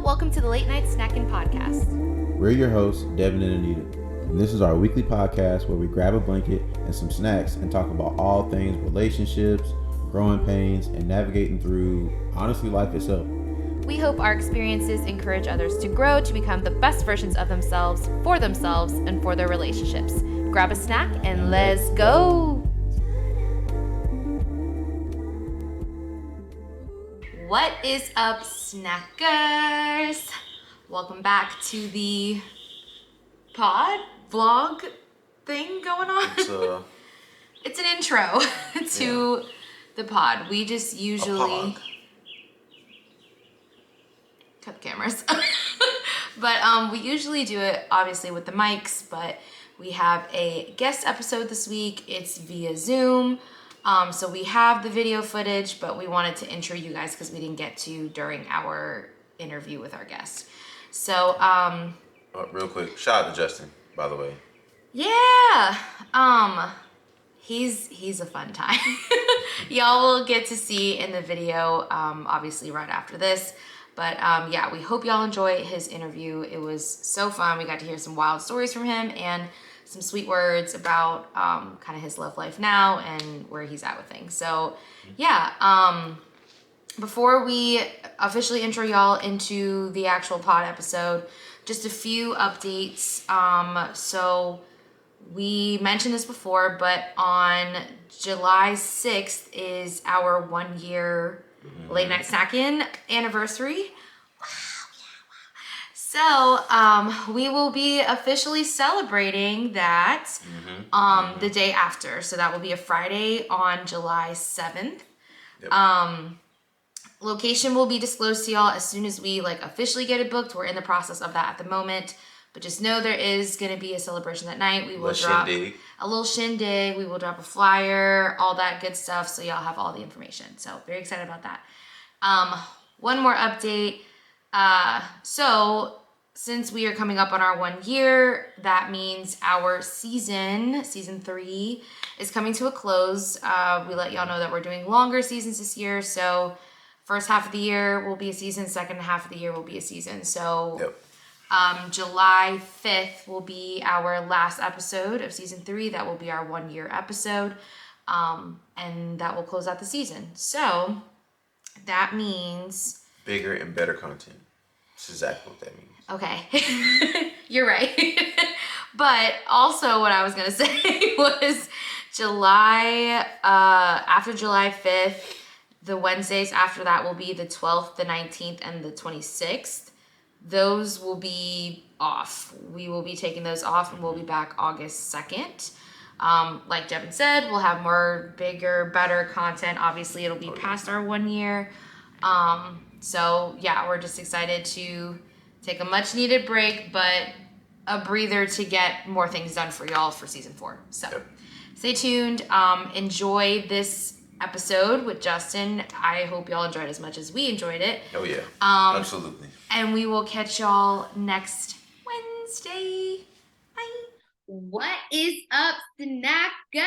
welcome to the Late Night Snacking Podcast. We're your hosts, Devin and Anita, and this is our weekly podcast where we grab a blanket and some snacks and talk about all things relationships, growing pains, and navigating through, honestly, life itself. We hope our experiences encourage others to grow to become the best versions of themselves, and for their relationships. Grab a snack and let's go! What is up, snackers? Welcome back to the pod vlog thing going on. It's an intro to the pod. We just usually cut the cameras. But we usually do it obviously with the mics, but we have a guest episode this week. It's via Zoom. So we have the video footage, but we wanted to intro you guys because we didn't get to during our interview with our guest. So, real quick, shout out to Justin, by the way. Yeah. He's a fun time. Y'all will get to see in the video, obviously right after this. But yeah, we hope y'all enjoy his interview. It was so fun. We got to hear some wild stories from him and some sweet words about kind of his love life now and where he's at with things. So yeah, before we officially intro y'all into the actual pod episode, just a few updates. So we mentioned this before, but on July 6th is our 1 year Late Night Snacking anniversary. So we will be officially celebrating that the day after. So that will be a Friday on July 7th. Yep. Location will be disclosed to y'all as soon as we officially get it booked. We're in the process of that at the moment. But just know there is going to be a celebration that night. We will drop a little shindig. We will drop a flyer, all that good stuff. So y'all have all the information. So very excited about that. One more update. So since we are coming up on our 1 year, that means our season 3 is coming to a close. We let y'all know that we're doing longer seasons this year. So first half of the year will be a season. Second half of the year will be a season. So July 5th will be our last episode of season 3. That will be our 1 year episode. And that will close out the season. So that means bigger and better content. That's exactly what that means. Okay. You're right. But also what I was going to say was after July 5th, the Wednesdays after that will be the 12th, the 19th, and the 26th. Those will be off. We will be taking those off and we'll be back August 2nd. Like Devin said, we'll have more bigger, better content. Obviously, it'll be past our 1 year. So yeah, we're just excited to take a much needed break, but a breather to get more things done for y'all for season 4. So stay tuned. Enjoy this episode with Justin. I hope y'all enjoyed as much as we enjoyed it. Oh yeah, absolutely. And we will catch y'all next Wednesday. Bye. What is up, snackers?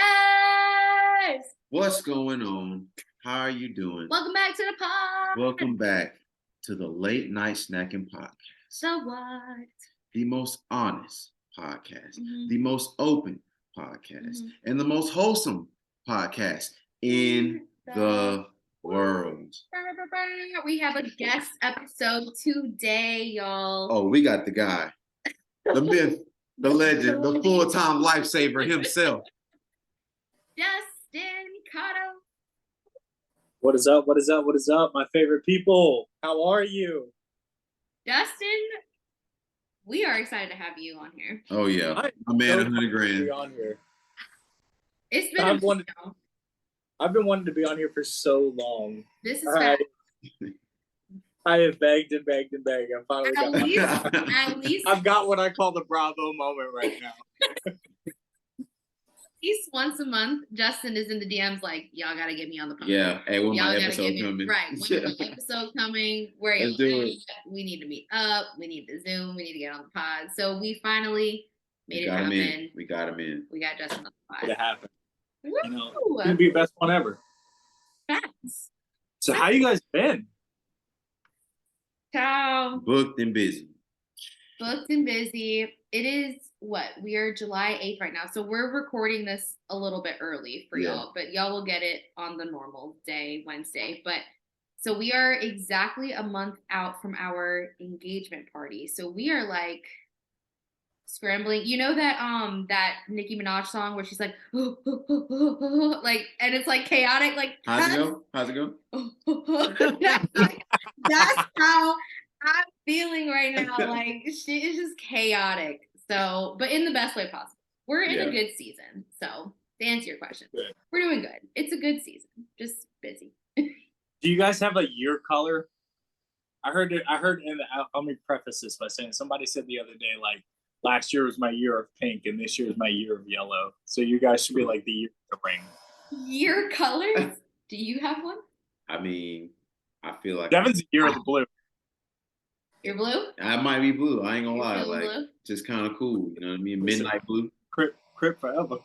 What's going on? How are you doing? Welcome back to the pod. Welcome back to the Late Night Snacking Podcast. So what? The most honest podcast, the most open podcast, and the most wholesome podcast in the world. We have a guest episode today, y'all. Oh, we got the guy, the myth, the legend, the full-time lifesaver himself. Justin Cotto. What is up? What is up? What is up, my favorite people? How are you? Justin, we are excited to have you on here. Oh, yeah. My man, 100 grand. Be on here. It's been I've been wanting to be on here for so long. This is fast. I have begged and begged and begged. I'm finally at least I've got what I call the Bravo moment right now. At least once a month, Justin is in the DMs like, y'all gotta get me on the podcast. Yeah, hey, when my episode coming? Right, when my episode coming? Where Let's do it. We need to meet up. We need to Zoom. We need to get on the pod. So we finally made it happen. We got him in. We got Justin on the pod. It happened. Woo! You know, it's gonna be the best one ever. Facts. So how you guys been? Ciao. Booked and busy. Booked and busy. It is what? We are July 8th right now. So we're recording this a little bit early for y'all, but y'all will get it on the normal day, Wednesday. But so we are exactly a month out from our engagement party. So we are like scrambling. You know that Nicki Minaj song where she's like like, and it's like chaotic, like How's it go? that's how I'm feeling right now. Like shit is just chaotic. So, but in the best way possible. We're in a good season. So to answer your question, we're doing good. It's a good season. Just busy. Do you guys have a year color? I heard, and let me preface this by saying somebody said the other day, like, last year was my year of pink and this year is my year of yellow. So you guys should be like the year of the ring. Year colors? Do you have one? I mean, I feel like Devin's the year of the blue. You're blue? I might be blue. I ain't gonna lie. Blue, Like, blue? just kind of cool. You know what I mean? Midnight blue. Crip forever.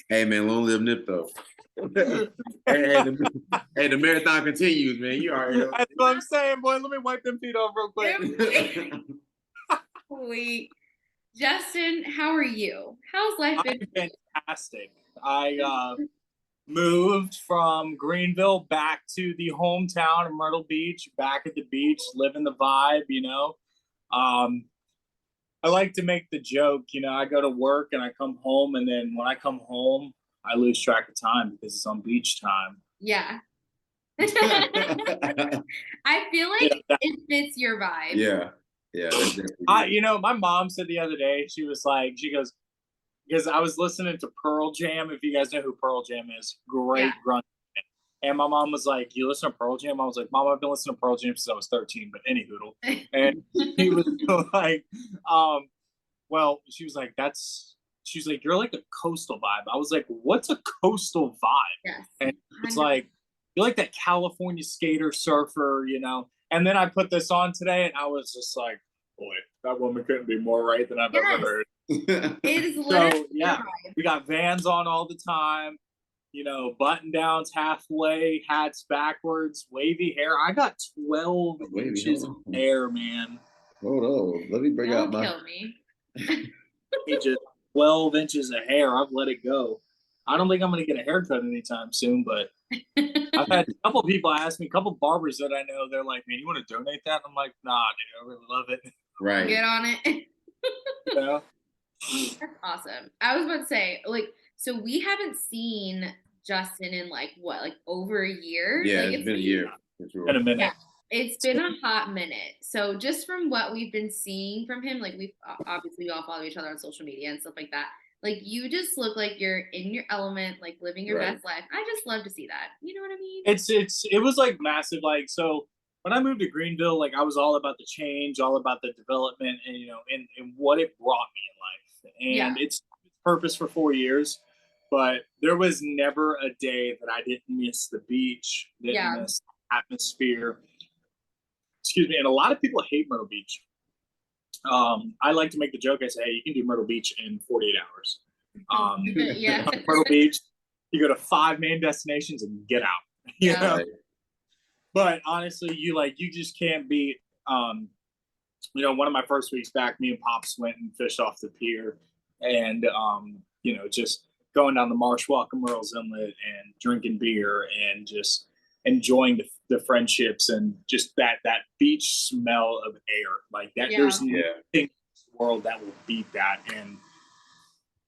Hey man, long live Nip though. hey, the marathon continues, man. You already know. That's what I'm saying, boy. Let me wipe them feet off real quick. Wait. Justin, how are you? How's life been? I'm fantastic. I moved from Greenville back to the hometown of Myrtle Beach, back at the beach, living the vibe, you know. I like to make the joke, you know, I go to work and I come home, and then when I come home, I lose track of time because it's on beach time. Yeah. I feel like it fits your vibe. Yeah. You know, my mom said the other day, she goes, because I was listening to Pearl Jam. If you guys know who Pearl Jam is, great grunge. And my mom was like, "You listen to Pearl Jam?" I was like, "Mom, I've been listening to Pearl Jam since I was 13, but any hoodle." And he was like, well, she was like, she's like, "You're like a coastal vibe." I was like, "What's a coastal vibe?" Yes. And it's like, you're like that California skater surfer, you know? And then I put this on today and I was just like, boy, that woman couldn't be more right than I've ever heard. It is literally So, yeah, we got Vans on all the time, you know, button downs halfway, hats backwards, wavy hair. I got 12 inches of hair, man. Hold on. Let me bring out my. Kill me. Just 12 inches of hair. I've let it go. I don't think I'm going to get a haircut anytime soon, but I've had a couple people ask me, a couple barbers that I know, they're like, "Man, you want to donate that?" I'm like, "Nah, dude, I really love it." Right. Get on it. You know? That's awesome. I was about to say, like, so we haven't seen Justin in like what, like over a year? Yeah, like, it's been a year. For sure. In a minute. Yeah, it's been a hot minute. So just from what we've been seeing from him, like we all follow each other on social media and stuff like that. Like you just look like you're in your element, like living your best life. I just love to see that. You know what I mean? It was like massive. Like, so when I moved to Greenville, like I was all about the change, all about the development, and you know, and what it brought me in life. And it's purpose for 4 years, but there was never a day that I didn't miss the beach, didn't miss the atmosphere. Excuse me. And a lot of people hate Myrtle Beach. I like to make the joke. I say, "Hey, you can do Myrtle Beach in 48 hours." Myrtle Beach, you go to 5 main destinations and get out. You know? But honestly, you just can't beat. You know, one of my first weeks back, me and Pops went and fished off the pier, and you know, just going down the marsh, walking Merle's Inlet, and drinking beer, and just enjoying the friendships, and just that beach smell of air, like that. There's nothing in this world that will beat that. And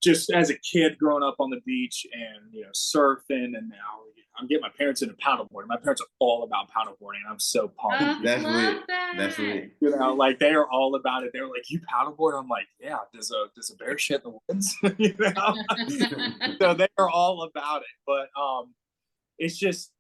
just as a kid growing up on the beach and, you know, surfing, and now I'm getting my parents into paddleboarding. My parents are all about paddleboarding. I'm so pumped. That's lit. That's lit. You know, like they are all about it. They're like, "You paddleboard?" I'm like, "Yeah." Does a bear shit in the woods? You know? So they are all about it. But it's just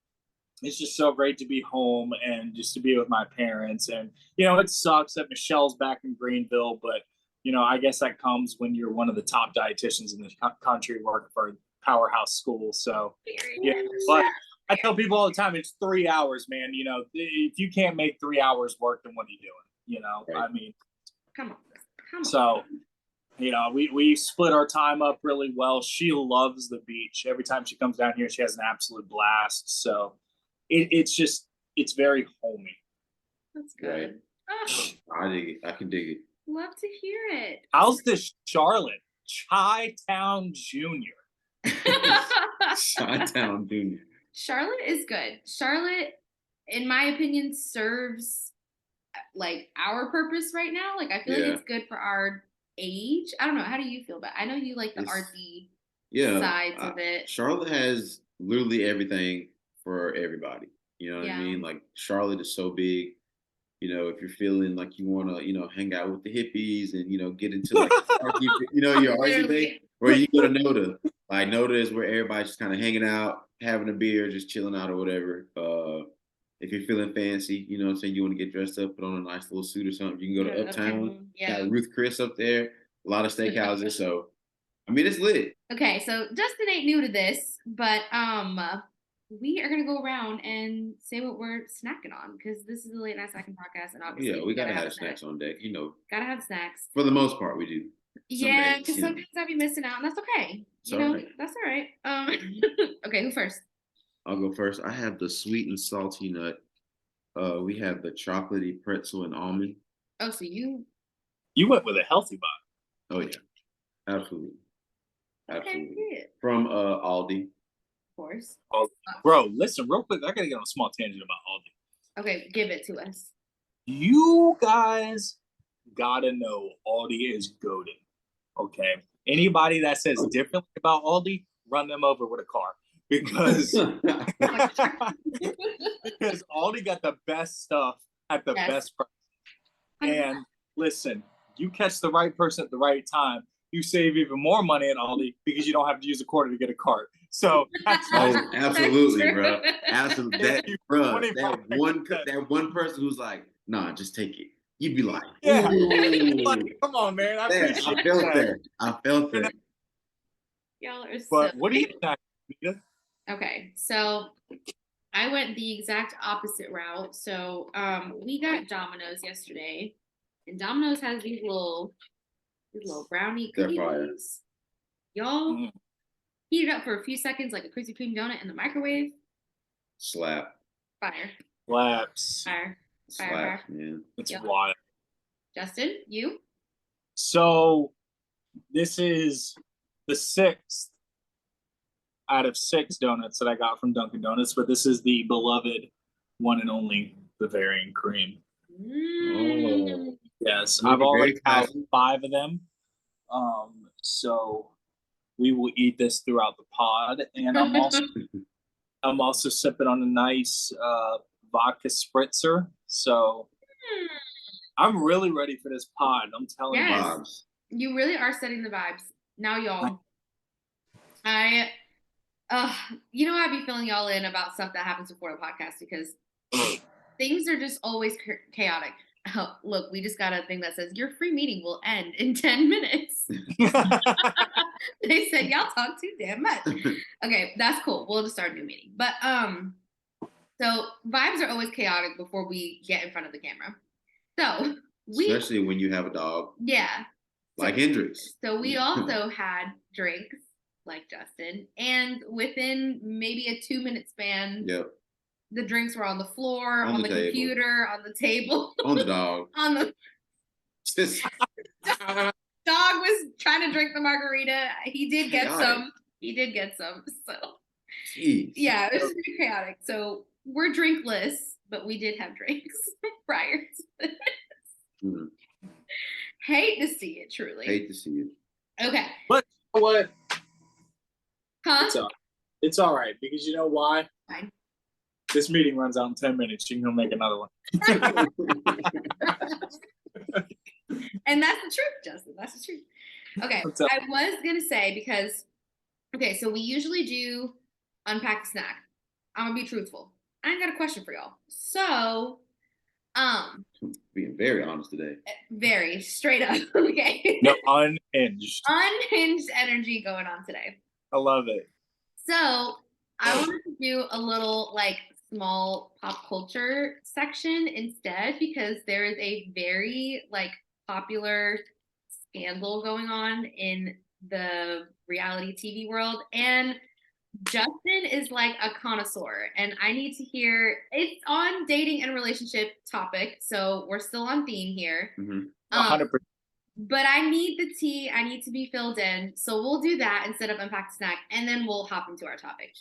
so great to be home and just to be with my parents. And, you know, it sucks that Michelle's back in Greenville, but, you know, I guess that comes when you're one of the top dietitians in the country working for a powerhouse school. So, yeah, but I tell people all the time, it's 3 hours, man. You know, if you can't make 3 hours work, then what are you doing? You know, I mean, come on. So, you know, we split our time up really well. She loves the beach. Every time she comes down here, she has an absolute blast. So, it's just, it's very homey. That's good. Oh, I dig it. I can dig it. love to hear it. How's this Charlotte Chi-Town Junior? Chi-Town Junior. Charlotte is good. Charlotte, in my opinion, serves like our purpose right now. Like I feel like it's good for our age. I don't know. How do you feel about it? I know you like the artsy sides of it. Charlotte has literally everything for everybody. You know what I Yeah. mean? Like Charlotte is so big. You know, if you're feeling like you want to, you know, hang out with the hippies and, you know, get into like, you know, your artsy Literally. thing, or you go to Noda. Like Noda is where everybody's just kind of hanging out, having a beer, just chilling out or whatever. If you're feeling fancy, you know what I'm saying, you want to get dressed up, put on a nice little suit or something, you can go to Uptown. Yeah. Got Ruth Chris up there, a lot of steakhouses. So, I mean, it's lit. Okay, so Justin ain't new to this, but we are gonna go around and say what we're snacking on because this is the Late Night Snacking Podcast, and obviously Yeah, we gotta have snacks on deck. You know, gotta have snacks. for the most part, we do. Yeah, because sometimes I be missing out, and that's okay. You know, that's all right. Okay, who first? I'll go first. I have the sweet and salty nut. We have the chocolatey pretzel and almond. Oh, so you went with a healthy vibe. Oh yeah, absolutely. Okay, good. From Aldi. Of course. Bro, listen real quick. I gotta get on a small tangent about Aldi. Okay, give it to us. You guys gotta know Aldi is goated. Okay. Anybody that says differently about Aldi, run them over with a car. Because because Aldi got the best stuff at the best price. And listen, you catch the right person at the right time, you save even more money at Aldi because you don't have to use a quarter to get a cart. So absolutely, bro. Absolutely. That one person who's like, nah, just take it. You'd be like, like, come on, man. I felt that. Y'all are But what do you think, Nita? Okay, so I went the exact opposite route. So we got Domino's yesterday, and Domino's has these little brownie cookies. Y'all heat it up for a few seconds like a Krispy Kreme donut in the microwave. Slap. Fire. Slaps. Fire. Slaps, man. It's wild. Justin, you? So this is the 6th out of 6 donuts that I got from Dunkin' Donuts, but this is the beloved one and only Bavarian cream. Oh. Yes, I've already had 5 of them. So we will eat this throughout the pod, and I'm also sipping on a nice vodka spritzer. So I'm really ready for this pod. I'm telling you. You really are setting the vibes. Now, y'all, you know, I be filling y'all in about stuff that happens before the podcast because things are just always chaotic. Oh, look, we just got a thing that says your free meeting will end in 10 minutes. They said y'all talk too damn much. Okay, that's cool. We'll just start a new meeting. But so vibes are always chaotic before we get in front of the camera. So especially when you have a dog. Yeah. Like Hendrix. So we also had drinks like Justin, and within maybe a 2-minute span, the drinks were on the floor, on the computer, on the table, on the dog, on the dog was trying to drink the margarita. He did get some. So yeah, it was pretty chaotic. So we're drinkless, but we did have drinks prior to this. Hate to see it, truly. Hate to see it. Okay. But you know what? Huh? It's all right because you know why? Fine. This meeting runs out in 10 minutes. You can go make another one. And that's the truth, Justin. That's the truth. Okay. I was going to say because, so we usually do unpack the snack. I'm going to be truthful. I ain't got a question for y'all. So, being very honest today. Very straight up. Okay. No, unhinged. Unhinged energy going on today. I love it. So I wanted to do a little like small pop culture section instead because there is a very like popular scandal going on in the reality TV world, and Justin is like a connoisseur, and I need to hear. It's on dating and relationship topic, so we're still on theme here. 100%. But I need the tea. I need to be filled in, so we'll do that instead of unpack the snack, and then we'll hop into our topic.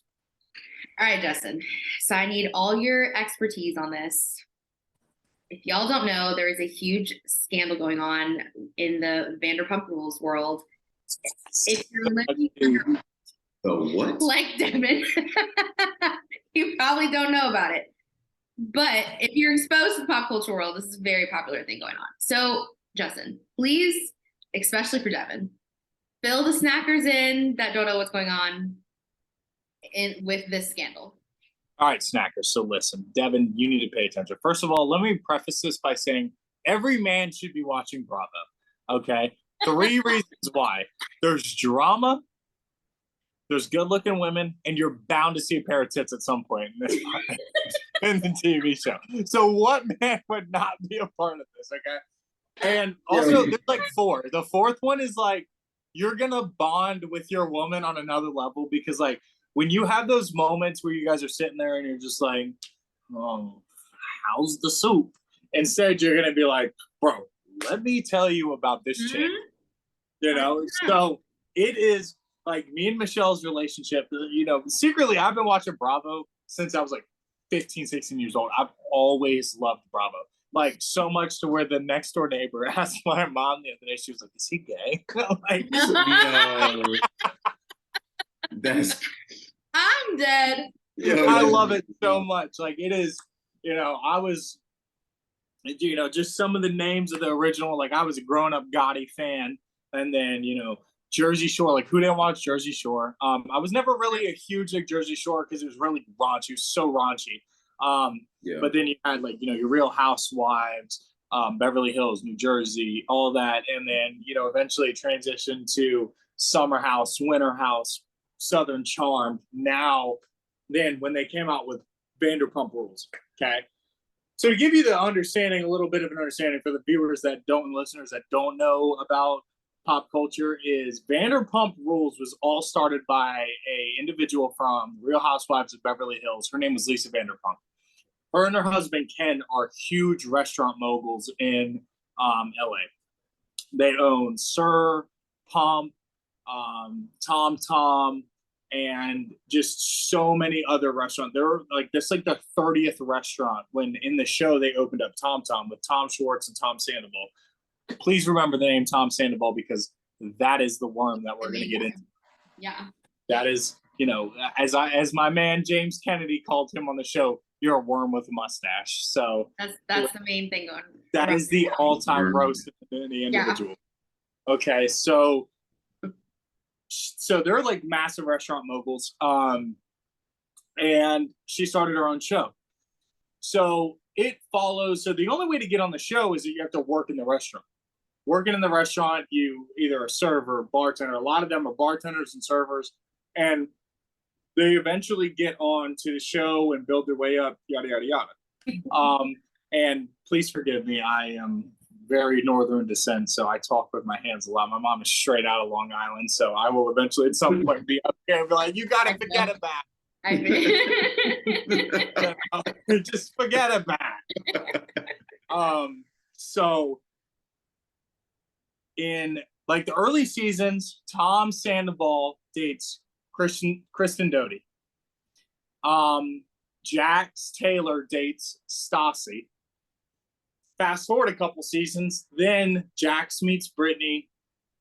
All right, Justin. So I need all your expertise on this. If y'all don't know, there is a huge scandal going on in the Vanderpump Rules world. If you're living under what? like Devin, you probably don't know about it. But if you're exposed to the pop culture world, this is a very popular thing going on. So, Justin, please, especially for Devin, fill the snackers in that don't know what's going on with this scandal. All right, snackers. So listen, Devin, you need to pay attention. First of all, let me preface this by saying every man should be watching Bravo. Okay? 3 reasons why. There's drama, there's good-looking women, and you're bound to see a pair of tits at some point in the TV show. So what man would not be a part of this, okay? And also, there's like 4. The 4th one is like, you're going to bond with your woman on another level because like, when you have those moments where you guys are sitting there and you're just like, oh, how's the soup? Instead, you're going to be like, bro, let me tell you about this chick. You know? So it is like me and Michelle's relationship. You know, secretly, I've been watching Bravo since I was like 15, 16 years old. I've always loved Bravo. Like, so much to where the next door neighbor asked my mom the other day, she was like, is he gay? Like, No. That's I'm dead. I love it so much. Like, it is, you know, I was, you know, just some of the names of the original. Like, I was a grown-up Gotti fan. And then, you know, Jersey Shore. Like, who didn't watch Jersey Shore? I was never really a huge, like, Jersey Shore because it was really raunchy. It was so raunchy. But then you had, like, you know, your Real Housewives, Beverly Hills, New Jersey, all that. And then, you know, eventually transitioned to Summer House, Winter House, Southern Charm. Now, then when they came out with Vanderpump Rules, okay? So to give you the understanding, a little bit of an understanding for the viewers that don't, and listeners that don't know about pop culture, is Vanderpump Rules was all started by a individual from Real Housewives of Beverly Hills. Her name was Lisa Vanderpump. Her and her husband Ken are huge restaurant moguls in LA. They own Sir, Pump, Tom Tom, and just so many other restaurants. They're like, this like the 30th restaurant when in the show they opened up Tom Tom with Tom Schwartz and Tom Sandoval. Please remember the name Tom Sandoval because that is the worm that we're going to get into. Yeah. That is, you know, as my man James Kennedy called him on the show, you're a worm with a mustache. So that's the main thing going. That is the all-time roast of the individual. Yeah. Okay, so they're like massive restaurant moguls. And she started her own show. So it follows. So the only way to get on the show is that you have to work in the restaurant. Working in the restaurant, you either a server, bartender. A lot of them are bartenders and servers, and they eventually get on to the show and build their way up, yada yada yada. And please forgive me, I am very northern descent, so I talk with my hands a lot. My mom is straight out of Long Island, so I will eventually at some point be up here and be like, "You gotta forget it back." Just forget it back. So in like the early seasons, Tom Sandoval dates Kristen Doty. Jax Taylor dates Stassi. Fast forward a couple seasons, then Jax meets Brittany.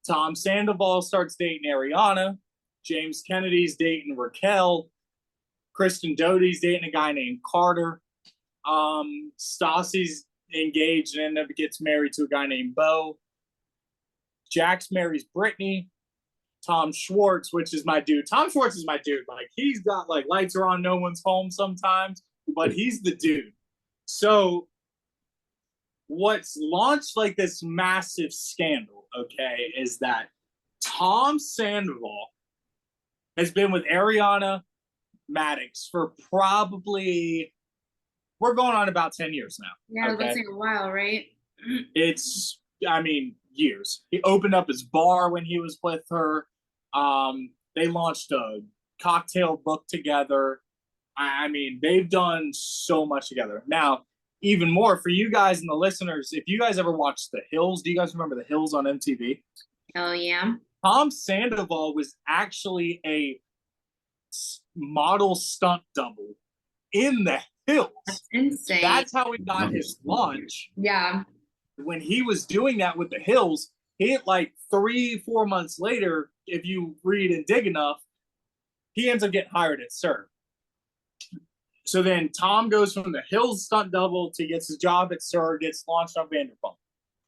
Tom Sandoval starts dating Ariana. James Kennedy's dating Raquel. Kristen Doty's dating a guy named Carter. Stassi's engaged and gets married to a guy named Bo. Jax marries Brittany. Tom Schwartz, which is my dude. Tom Schwartz is my dude. Like, he's got like lights are on, no one's home sometimes, but he's the dude. So what's launched like this massive scandal, okay, is that Tom Sandoval has been with Ariana Madix for probably, we're going on about 10 years now. Yeah, okay? That's a while, right? It's, I mean, years. He opened up his bar when he was with her. They launched a Cocktail book together. I mean, they've done so much together. Now, even more for you guys and the listeners, if you guys ever watched The Hills, do you guys remember The Hills on MTV? Oh yeah. Tom Sandoval was actually a model stunt double in The Hills. That's insane. That's how he got his launch. Yeah. When he was doing that with The Hills, he like 3-4 months later, if you read and dig enough, he ends up getting hired at SUR. So then Tom goes from The Hills stunt double to gets his job at SUR, gets launched on Vanderpump.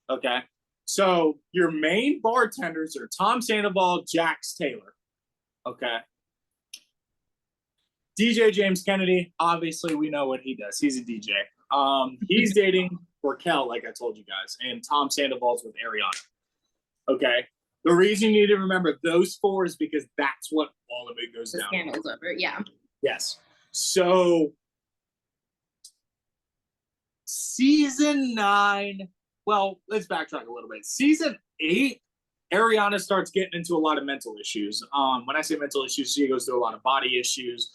Okay. So your main bartenders are Tom Sandoval, Jax Taylor. Okay. DJ James Kennedy, obviously we know what he does. He's a DJ. He's dating Raquel, like I told you guys, and Tom Sandoval's with Ariana. Okay. The reason you need to remember those four is because that's what all of it goes The down. scandal's over. Yeah. Yes. So season 9, well, let's backtrack a little bit. Season 8, Ariana starts getting into a lot of mental issues. When I say mental issues, she goes through a lot of body issues,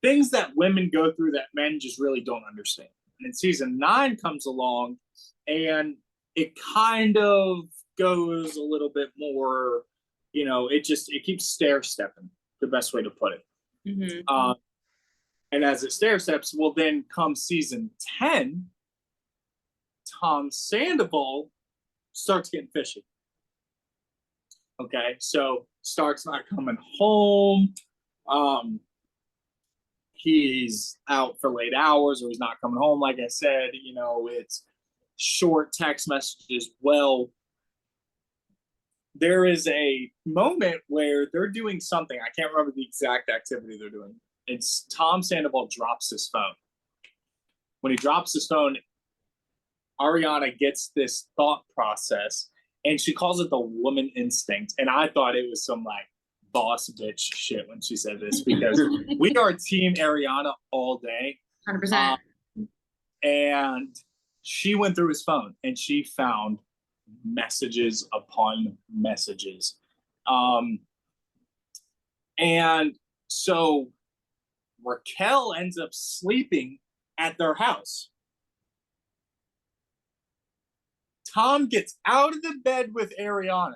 things that women go through that men just really don't understand. And then season 9 comes along, and it kind of goes a little bit more, it keeps stair stepping, the best way to put it. Mm-hmm. And as it stair steps, well, then comes season 10, Tom Sandoval starts getting fishy. Okay, so starts not coming home. He's out for late hours, or he's not coming home. Like I said, it's short text messages. Well, there is a moment where they're doing something. I can't remember the exact activity they're doing. It's Tom Sandoval drops his phone. When he drops his phone, Ariana gets this thought process, and she calls it the woman instinct. And I thought it was some like boss bitch shit when she said this, because we are team Ariana all day. 100%. And she went through his phone and she found messages upon messages. And so Raquel ends up sleeping at their house. Tom gets out of the bed with Ariana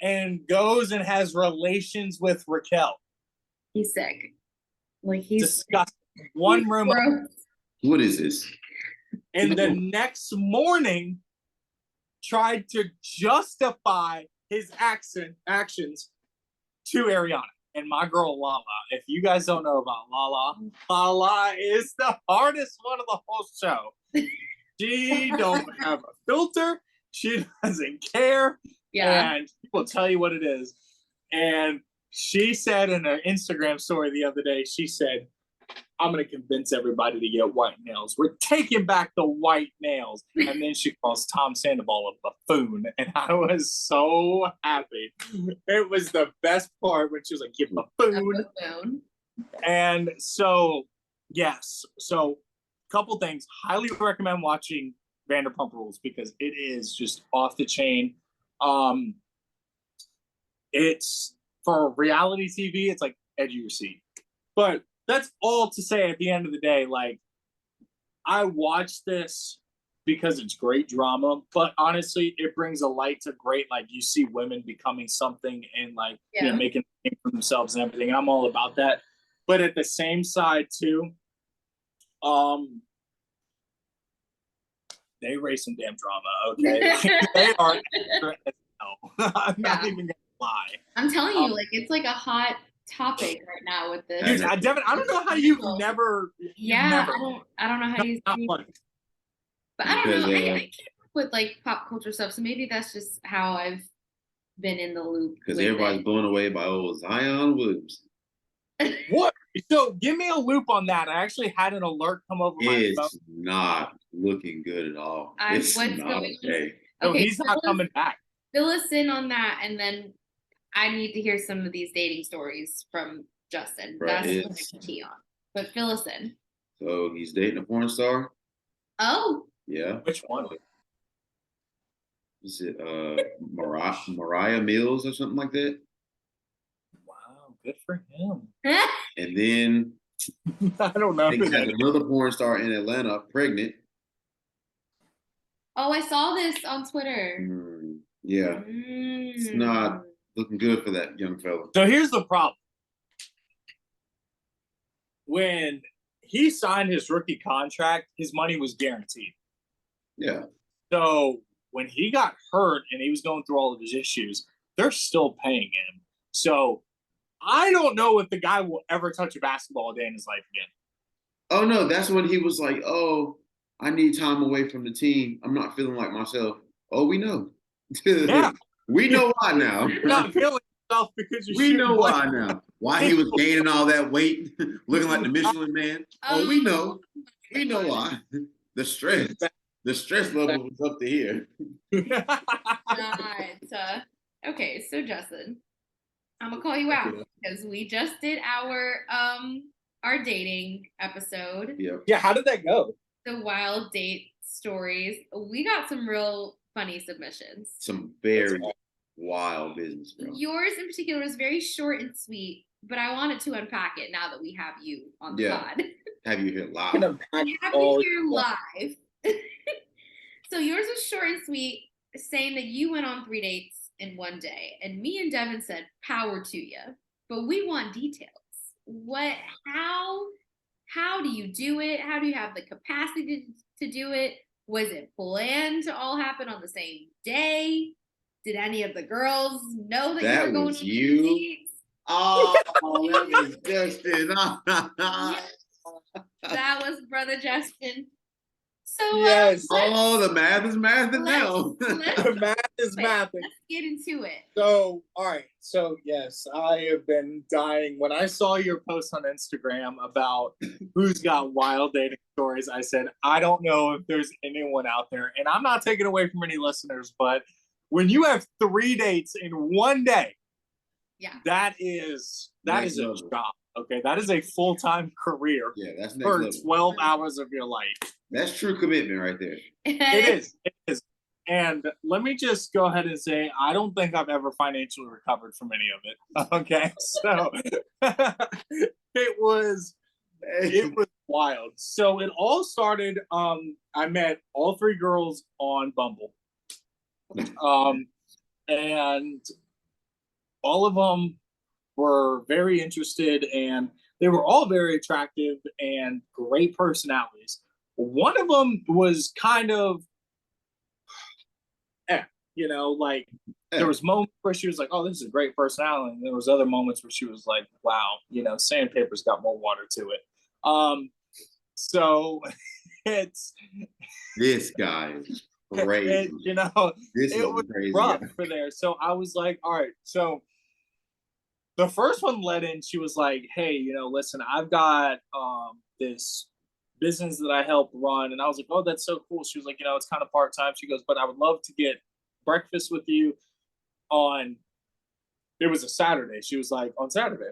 and goes and has relations with Raquel. He's sick. Like, he's disgusting. One room. What is this? And the next morning tried to justify his actions to Ariana. And my girl Lala, if you guys don't know about Lala, Lala is the hardest one of the whole show. She don't have a filter. She doesn't care. Yeah. And she will tell you what it is. And she said in her Instagram story the other day, she said, I'm going to convince everybody to get white nails. We're taking back the white nails. And then she calls Tom Sandoval a buffoon. And I was so happy. It was the best part when she was like, you buffoon. And so, yes. So, couple things. Highly recommend watching Vanderpump Rules because it is just off the chain. It's for reality TV, it's like edge of your seat. But that's all to say at the end of the day, like, I watch this because it's great drama, but honestly, it brings a light to great, like, you see women becoming something and, like, making a name for themselves and everything. And I'm all about that. But at the same side, too, they raise some damn drama, okay? Like, they are I'm not even gonna lie. I'm telling you, like, it's like a hot topic right now with this. Dude, Devin, I don't know how you've never. I don't know how you. But I don't know. I keep up with like pop culture stuff, so maybe that's just how I've been in the loop. Because everybody's blown away by old Zion Williamson. What? So give me a loop on that. I actually had an alert come over my phone. It's not looking good at all. It's not okay. No, he's not coming back. Fill us in on that, and then I need to hear some of these dating stories from Justin. Right, that's what I can key on. But fill us in. So he's dating a porn star? Oh. Yeah. Which one? Is it Mariah Mills or something like that? Wow. good for him. And then I don't know. he had another porn star in Atlanta pregnant. Oh, I saw this on Twitter. Yeah. It's not looking good for that young fella. So here's the problem. When he signed his rookie contract, his money was guaranteed. Yeah. So when he got hurt and he was going through all of his issues, they're still paying him. So I don't know if the guy will ever touch a basketball a day in his life again. Oh, no. That's when he was like, oh, I need time away from the team. I'm not feeling like myself. Oh, we know. Yeah. We know why now. You're not feeling yourself because you're We know why now. Why he was gaining all that weight, looking like the Michelin Man. Oh, we know. We know why. The stress. The stress level was up to here. Okay, so Justin, I'm gonna call you out because we just did our dating episode. Yeah, how did that go? The wild date stories. We got some real funny submissions. Some very wild business, bro. Yours in particular was very short and sweet, but I wanted to unpack it now that we have you on the pod. Have you here live? Have you here live. So yours was short and sweet, saying that you went on 3 dates in one day, and me and Devin said, "Power to you," but we want details. How do you do it? How do you have the capacity to do it? Was it planned to all happen on the same day? Did any of the girls know that you were going on dates? Oh, that was Justin. That was brother Justin. So yes. The math is mathing now. The math is mathing. Let's get into it. So, all right. So, yes, I have been dying. When I saw your post on Instagram about who's got wild dating stories, I said, I don't know if there's anyone out there. And I'm not taking away from any listeners, but when you have 3 dates in one day, that is a job. Okay, that is a full-time career. Yeah, that's next for level. 12 hours of your life. That's true commitment right there. It is. And let me just go ahead and say, I don't think I've ever financially recovered from any of it. Okay, so it was wild. So it all started. I met all 3 girls on Bumble, and all of them were very interested, and they were all very attractive and great personalities. One of them was kind of, there was moments where she was like, oh, this is a great personality. And there was other moments where she was like, wow, sandpaper's got more water to it. So it's... This guy is crazy. It was rough for there. So I was like, all right, so the first one led in, she was like, hey, listen, I've got this business that I help run. And I was like, oh, that's so cool. She was like, it's kind of part-time. She goes, but I would love to get breakfast with you it was a Saturday. She was like, on Saturday.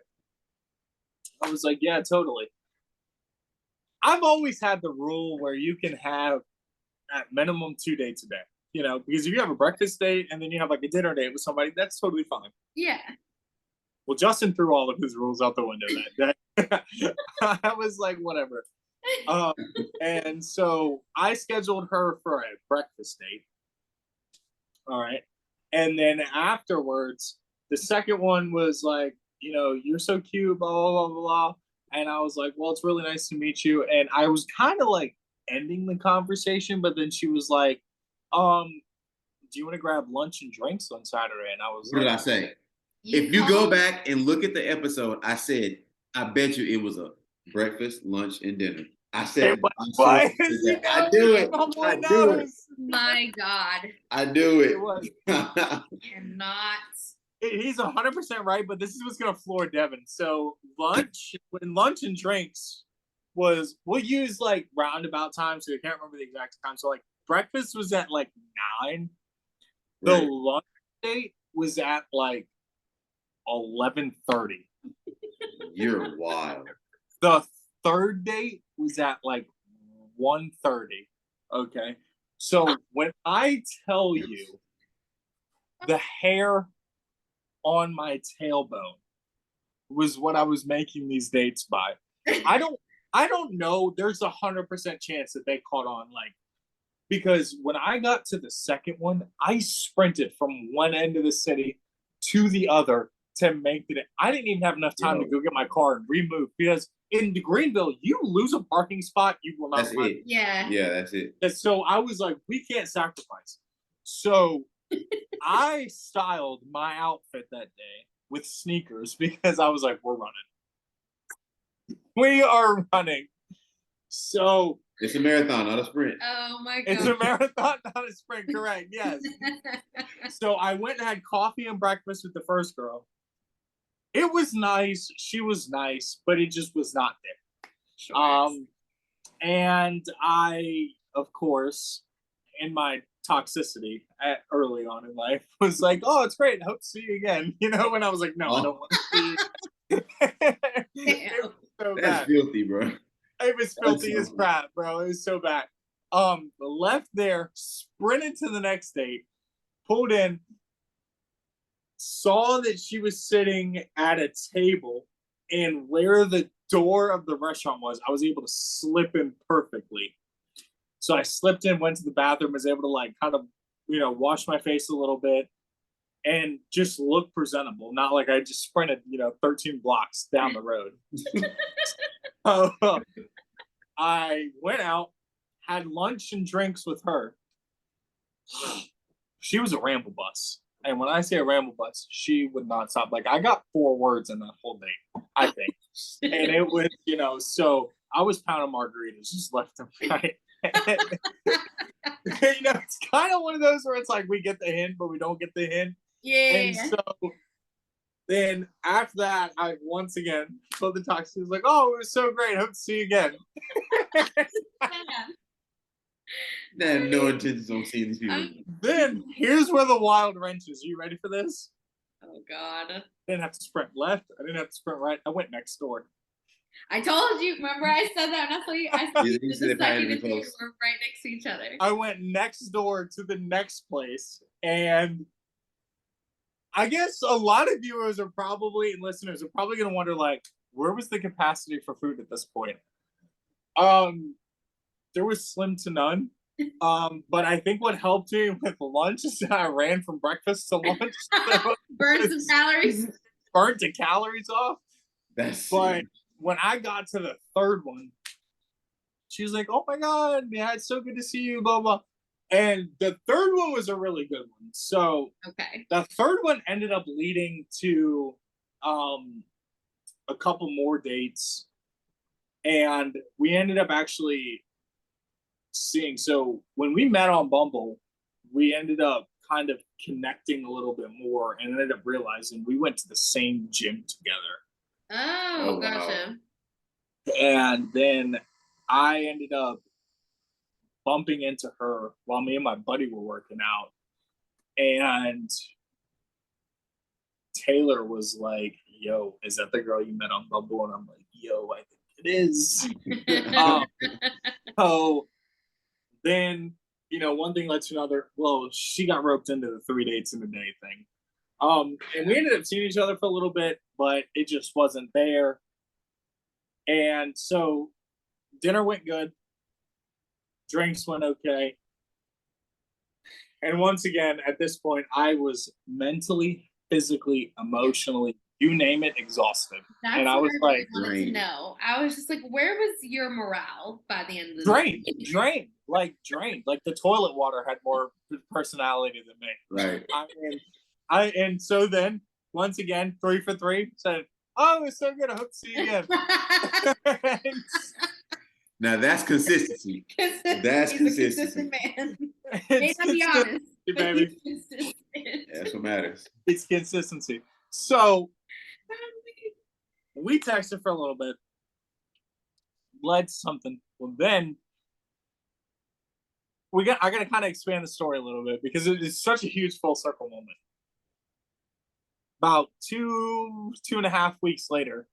I was like, yeah, totally. I've always had the rule where you can have at minimum 2 dates a day, because if you have a breakfast date and then you have like a dinner date with somebody, that's totally fine. Yeah. Well, Justin threw all of his rules out the window that day. I was like, whatever. And so I scheduled her for a breakfast date. All right. And then afterwards, the second one was like, you're so cute, blah, blah, blah, blah. And I was like, well, it's really nice to meet you. And I was kind of like ending the conversation, but then she was like, do you want to grab lunch and drinks on Saturday? And I was what did I say? If you go back and look at the episode, I said, I bet you it was a breakfast, lunch, and dinner. I said, I do it. I do it. My God. I do it. Cannot. He's 100% right, but this is what's going to floor Devin. So lunch and drinks was, we'll use like roundabout time, so I can't remember the exact time. So like breakfast was at like 9. The lunch date was at like 11:30. You're wild. The third date was at like 1:30. Okay. So when I tell you the hair on my tailbone was what I was making these dates by. I don't know. There's 100% chance that they caught on, like, because when I got to the second one, I sprinted from one end of the city to the other to make it. I didn't even have enough time to go get my car and remove, because in the Greenville, you lose a parking spot, you will not. That's it. Yeah. Yeah, that's it. And so I was like, we can't sacrifice. So I styled my outfit that day with sneakers because I was like, we're running. We are running. So it's a marathon, not a sprint. Oh my god. It's a marathon, not a sprint, correct. Yes. So I went and had coffee and breakfast with the first girl. It was nice. She was nice, but it just was not there. Sure. And I, of course, in my toxicity early on in life, was like, oh, it's great. I hope to see you again. You know, when I was like, no, I don't want to see you. It was so That's bad. filthy, bro. It was filthy as crap, bro. It was so bad. Left there, sprinted to the next date, pulled in, saw that she was sitting at a table, and where the door of the restaurant was, I was able to slip in perfectly. So I slipped in, went to the bathroom, was able to like kind of, wash my face a little bit and just look presentable. Not like I just sprinted, 13 blocks down the road. I went out, had lunch and drinks with her. She was a ramble bus. And when I say a ramble bus, she would not stop. Like, I got 4 words in that whole date, I think. And it was, so I was pounding margaritas just left and right. It's kind of one of those where it's like we get the hint, but we don't get the hint. Yeah. And so then after that, I once again told the toxic, was like, oh, it was so great. Hope to see you again. I have no intentions on seeing these people. Then here's where the wild wrench is. Are you ready for this? Oh God. I didn't have to sprint left. I didn't have to sprint right. I went next door. I told you. Remember, I said that. And I saw you. I saw you the second you were right next to each other. I went next door to the next place, and I guess a lot of viewers are probably and listeners are probably going to wonder, like, where was the capacity for food at this point? There was slim to none. But I think what helped me with lunch is that I ran from breakfast to lunch. So Burned some calories. Burnt the calories off. But when I got to the third one, she was like, oh my God, yeah, it's so good to see you, blah, blah. And the third one was a really good one. So okay. The third one ended up leading to a couple more dates. And we ended up actually seeing, so when we met on Bumble, we ended up kind of connecting a little bit more and ended up realizing we went to the same gym together. Oh, gotcha. Wow. And then I ended up bumping into her while me and my buddy were working out. And Taylor was like, yo, is that the girl you met on Bumble? And I'm like, yo, I think it is. So then, one thing led to another. Well, she got roped into the 3 dates in a day thing. And we ended up seeing each other for a little bit, but it just wasn't there. And so dinner went good. Drinks went okay. And once again, at this point, I was mentally, physically, emotionally, you name it, exhausted. That's and I was like, wanted to know. I was just like, where was your morale by the end of the drained? Drained. Like the toilet water had more personality than me. Right. And so then once again, 3 for 3, said, oh, it was so good. I hope to see you again. Now that's consistency. That's consistency. Consistent man. May not be honest, baby. That's what matters. It's consistency. So we texted for a little bit, led to something. Well, then I gotta kind of expand the story a little bit because it's such a huge full circle moment. About 2.5 weeks later,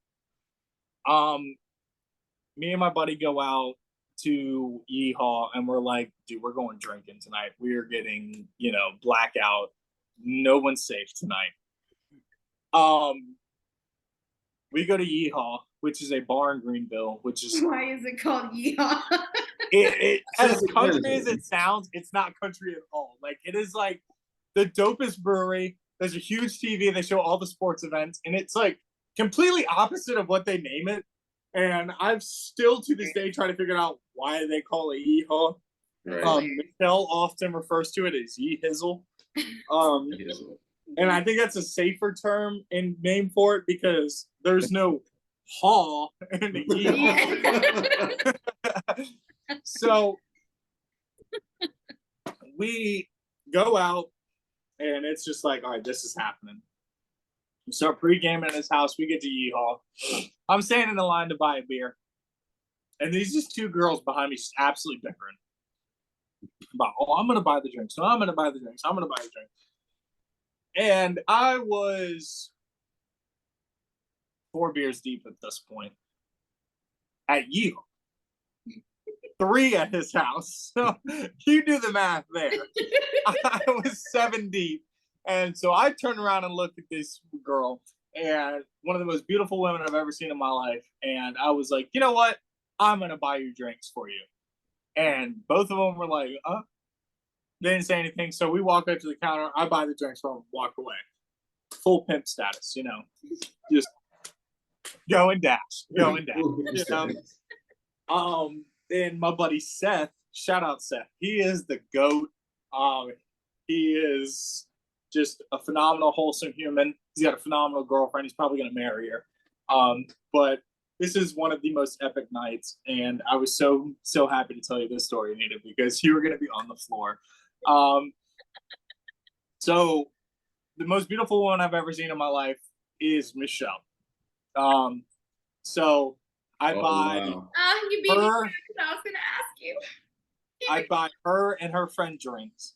me and my buddy go out to Yeehaw and we're like, dude, we're going drinking tonight. We are getting, blackout. No one's safe tonight. we go to Yeehaw, which is a bar in Greenville, which is Why is it called Yeehaw? as country as it sounds, it's not country at all. Like it is like the dopest brewery. There's a huge TV. They show all the sports events, and it's like completely opposite of what they name it. And I'm still to this day trying to figure out why they call it Yeehaw. Right. Michelle often refers to it as Yeehizzle. And I think that's a safer term and name for it because there's no haw in the Yeehaw. So we go out and it's just like, all right, this is happening. We start pre-gaming at his house. We get to Yeehaw. I'm standing in the line to buy a beer. And these just two girls behind me just absolutely bickering. About, oh, I'm going to buy the drinks. So I'm going to buy the drinks. I'm going to buy the drinks. And I was 4 beers deep at this point. At Yeehaw. 3 at his house. So you do the math there. I was 7 deep. And so I turned around and looked at this girl, and one of the most beautiful women I've ever seen in my life. And I was like, you know what? I'm going to buy you drinks for you. And both of them were like, they didn't say anything. So we walk up to the counter. I buy the drinks for them, walk away. Full pimp status, you know, just go and dash. You know? And my buddy Seth, shout out Seth. He is the GOAT. He is just a phenomenal, wholesome human. He's got a phenomenal girlfriend. He's probably going to marry her. But this is one of the most epic nights. And I was so happy to tell you this story, Anita, because you were going to be on the floor. So the most beautiful woman I've ever seen in my life is Michelle. So I buy you beat me. I was going to ask you. I buy her and her friend drinks.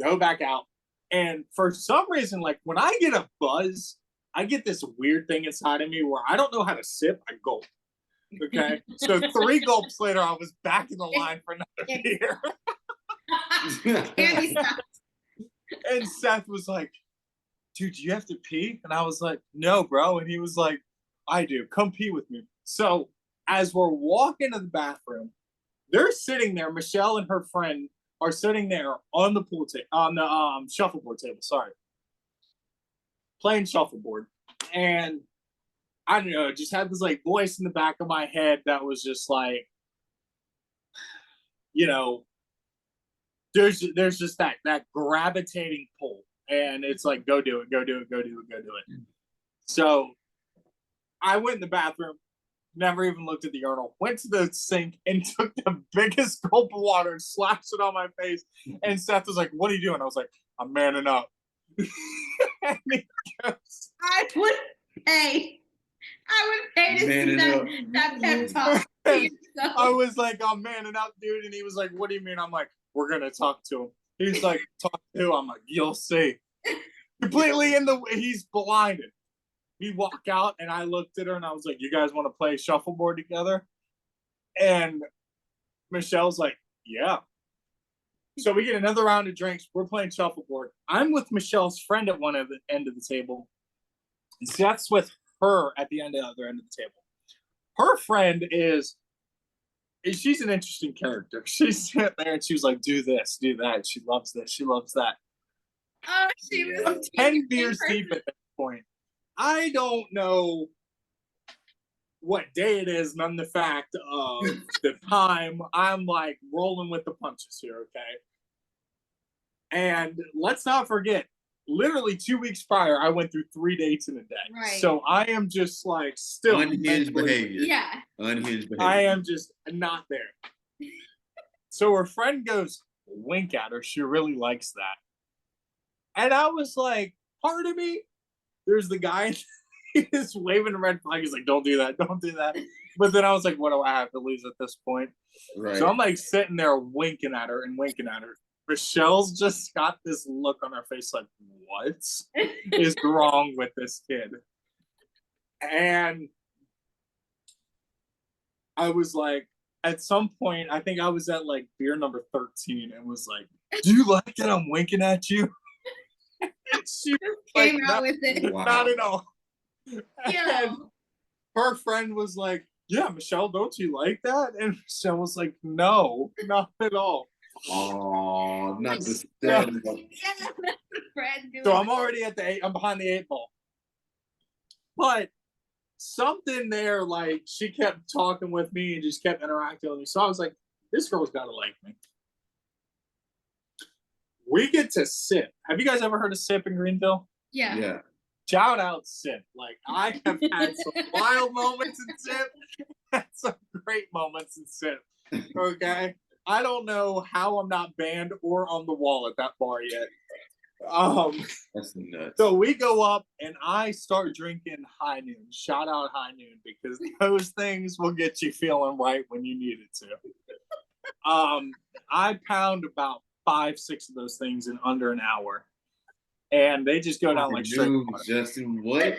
Go back out. And for some reason, like when I get a buzz, I get this weird thing inside of me where I don't know how to sip. I gulp. Okay. So 3 gulps later, I was back in the line for another beer. And Seth was like, dude, do you have to pee? And I was like, no, bro. And he was like, I do. Come pee with me. So as we're walking to the bathroom, they're sitting there. Michelle and her friend are sitting there on the pool table, on the shuffleboard table. Sorry, playing shuffleboard, and I don't know. Just had this like voice in the back of my head that was just like, you know, there's just that gravitating pull, and it's like, go do it, go do it, go do it, go do it. So I went in the bathroom. Never even looked at the urinal. Went to the sink and took the biggest gulp of water and slashed it on my face. And Seth was like, "What are you doing?" I was like, "I'm manning up." And he goes, I would pay to see that pep talk. I was like, "I'm manning up, dude." And he was like, "What do you mean?" I'm like, "We're gonna talk to him." He's like, "Talk to who?" I'm like, "You'll see." Completely he's blinded. We walk out and I looked at her and I was like, you guys want to play shuffleboard together? And Michelle's like, yeah. So we get another round of drinks. We're playing shuffleboard. I'm with Michelle's friend at one end of the table. And Seth's with her at the other end of the table. Her friend she's an interesting character. She's sitting there and she was like, do this, do that. She loves this. She loves that. Oh, she was 10 beers deep at that point. I don't know what day it is, none the fact of the time. I'm like rolling with the punches here, okay? And let's not forget, literally 2 weeks prior, I went through 3 dates in a day. Right. So I am just like still unhinged behavior. Yeah. Unhinged behavior. I am just not there. So her friend goes, wink at her. She really likes that. And I was like, part of me, there's the guy he's waving a red flag. He's like, don't do that. Don't do that. But then I was like, what do I have to lose at this point? Right. So I'm like sitting there winking at her and winking at her. Michelle's just got this look on her face like, what is wrong with this kid? And I was like, at some point, I think I was at like beer number 13 and was like, do you like that I'm winking at you? She came out with it. Wow. Not at all. Yeah. her friend was like, yeah, Michelle, don't you like that? And Michelle was like, no, not at all. Oh, not the Yeah. step. So I'm already I'm behind the 8 ball. But something there, like, she kept talking with me and just kept interacting with me. So I was like, this girl's gotta like me. We get to SIP. Have you guys ever heard of SIP in Greenville? Yeah. Yeah. Shout out SIP. Like, I have had some wild moments in SIP, had some great moments in SIP. Okay. I don't know how I'm not banned or on the wall at that bar yet. That's nuts. So we go up and I start drinking High Noon. Shout out High Noon, because those things will get you feeling right when you need it to. I pound about 5-6 of those things in under an hour, and they just go down like straight water. Justin, what?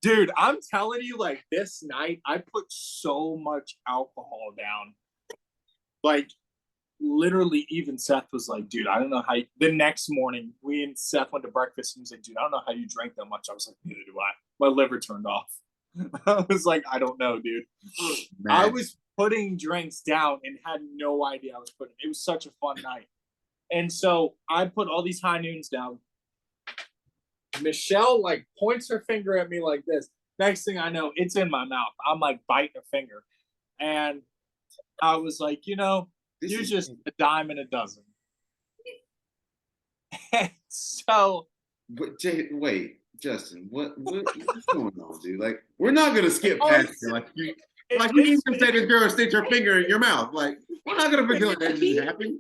Dude, I'm telling you, like, this night I put so much alcohol down. Like, literally, even Seth was like, dude, I don't know how the next morning we and Seth went to breakfast and he was like, dude, I don't know how you drank that much. I was like, neither do I. My liver turned off. I was like, I don't know, dude. Man. I was putting drinks down and had no idea I was putting. It was such a fun night. And so I put all these High Noons down. Michelle like points her finger at me like this. Next thing I know, it's in my mouth. I'm like biting her finger. And I was like, you're just a dime and a dozen. And so. Wait, Justin, what's going on, dude? Like, we're not gonna skip past it. Like you didn't even say this girl stick her finger in your mouth. Like, we're not gonna pretend like that just happened.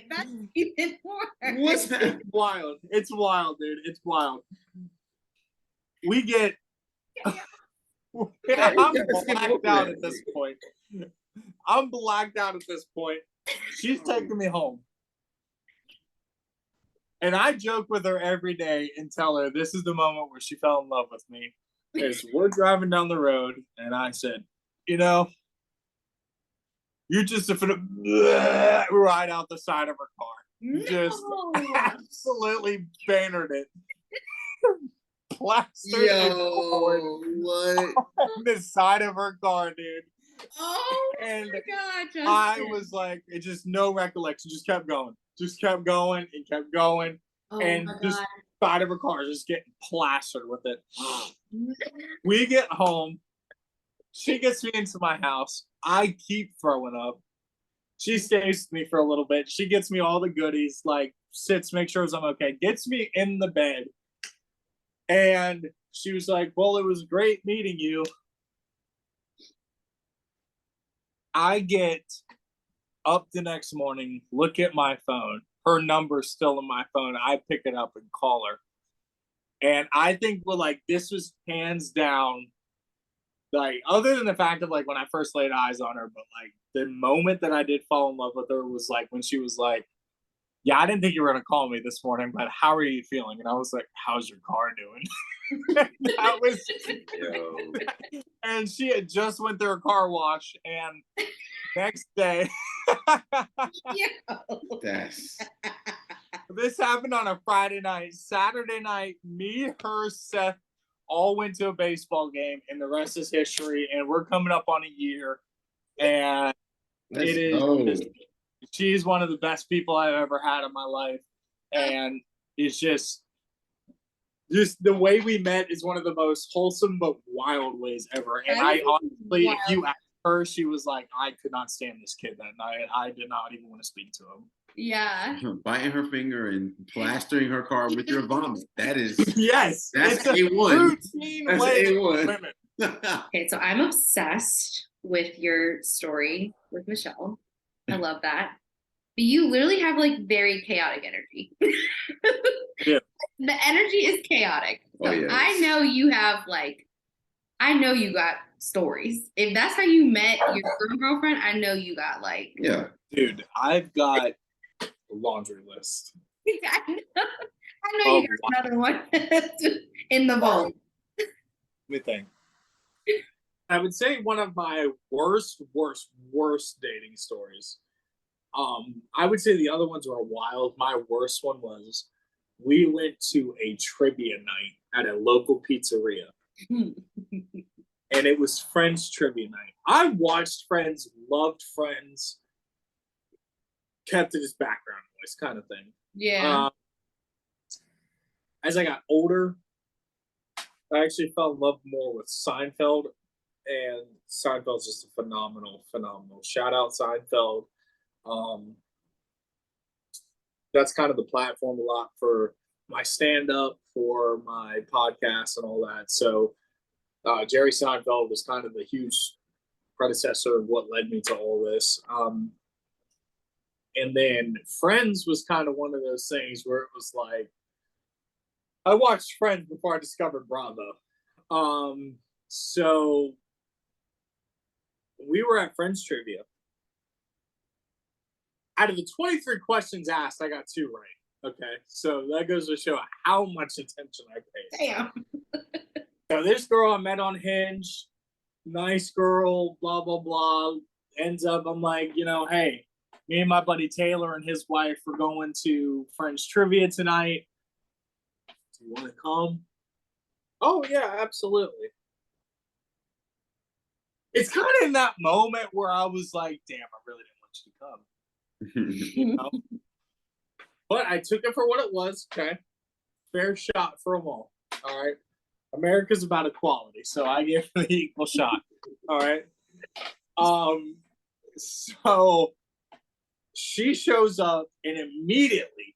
That's even worse. What's that? It's wild. It's wild, dude. It's wild. We get. I'm blacked out at this point. I'm blacked out at this point. She's taking me home. And I joke with her every day and tell her this is the moment where she fell in love with me. Is we're driving down the road and I said, you're just right out the side of her car. Just absolutely bannered it. Plastered what? on the side of her car, dude. Oh and my God, Justin. I was like, it just no recollection, just kept going and kept going. And just side of her car just getting plastered with it. We get home. She gets me into my house. I keep throwing up. She stays with me for a little bit. She gets me all the goodies, like sits, makes sure I'm okay, gets me in the bed. And she was like, well, it was great meeting you. I get up the next morning, look at my phone. Her number's still in my phone. I pick it up and call her. And I think this was hands down, like, other than the fact of like when I first laid eyes on her, but like the moment that I did fall in love with her was like when she was like, yeah, I didn't think you were going to call me this morning, but how are you feeling? And I was like, how's your car doing? That was, and she had just went through a car wash, and next day, this happened on a Friday night. Saturday night, me, her, Seth, all went to a baseball game, and the rest is history. And we're coming up on a year, and she's one of the best people I've ever had in my life, and it's just the way we met is one of the most wholesome but wild ways ever. And I honestly, if you asked her, she was like, I could not stand this kid that night. I did not even want to speak to him. Yeah. Biting her finger and plastering her car with your vomit. That is yes. That's A1. That's A1. Okay, so I'm obsessed with your story with Michelle. I love that. But you literally have like very chaotic energy. Yeah. The energy is chaotic. So yes. I know you have I know you got stories. If that's how you met your girlfriend, I know you got yeah. Dude, I've got a laundry list. I know you got another one in the vault. Let me think. I would say one of my worst dating stories. I would say the other ones were wild. My worst one was we went to a trivia night at a local pizzeria. and it was Friends trivia night. I watched Friends, loved Friends, kept it as background noise kind of thing. Yeah. As I got older, I actually fell in love more with Seinfeld, and Seinfeld's just a phenomenal. Shout out Seinfeld. That's kind of the platform a lot for my stand-up, for my podcast, and all that. So Jerry Seinfeld was kind of the huge predecessor of what led me to all this. And then Friends was kind of one of those things where it was like, I watched Friends before I discovered Bravo. So we were at Friends trivia. Out of the 23 questions asked, I got 2 right. Okay, so that goes to show how much attention I paid. Damn. So this girl I met on Hinge, nice girl, blah, blah, blah. Ends up, I'm like, hey, me and my buddy Taylor and his wife are going to Friends trivia tonight. Do you want to come? Oh, yeah, absolutely. It's kind of in that moment where I was like, damn, I really didn't want you to come. But I took it for what it was. Okay. Fair shot for them all. All right. America's about equality, so I give the equal shot. All right. So she shows up, and immediately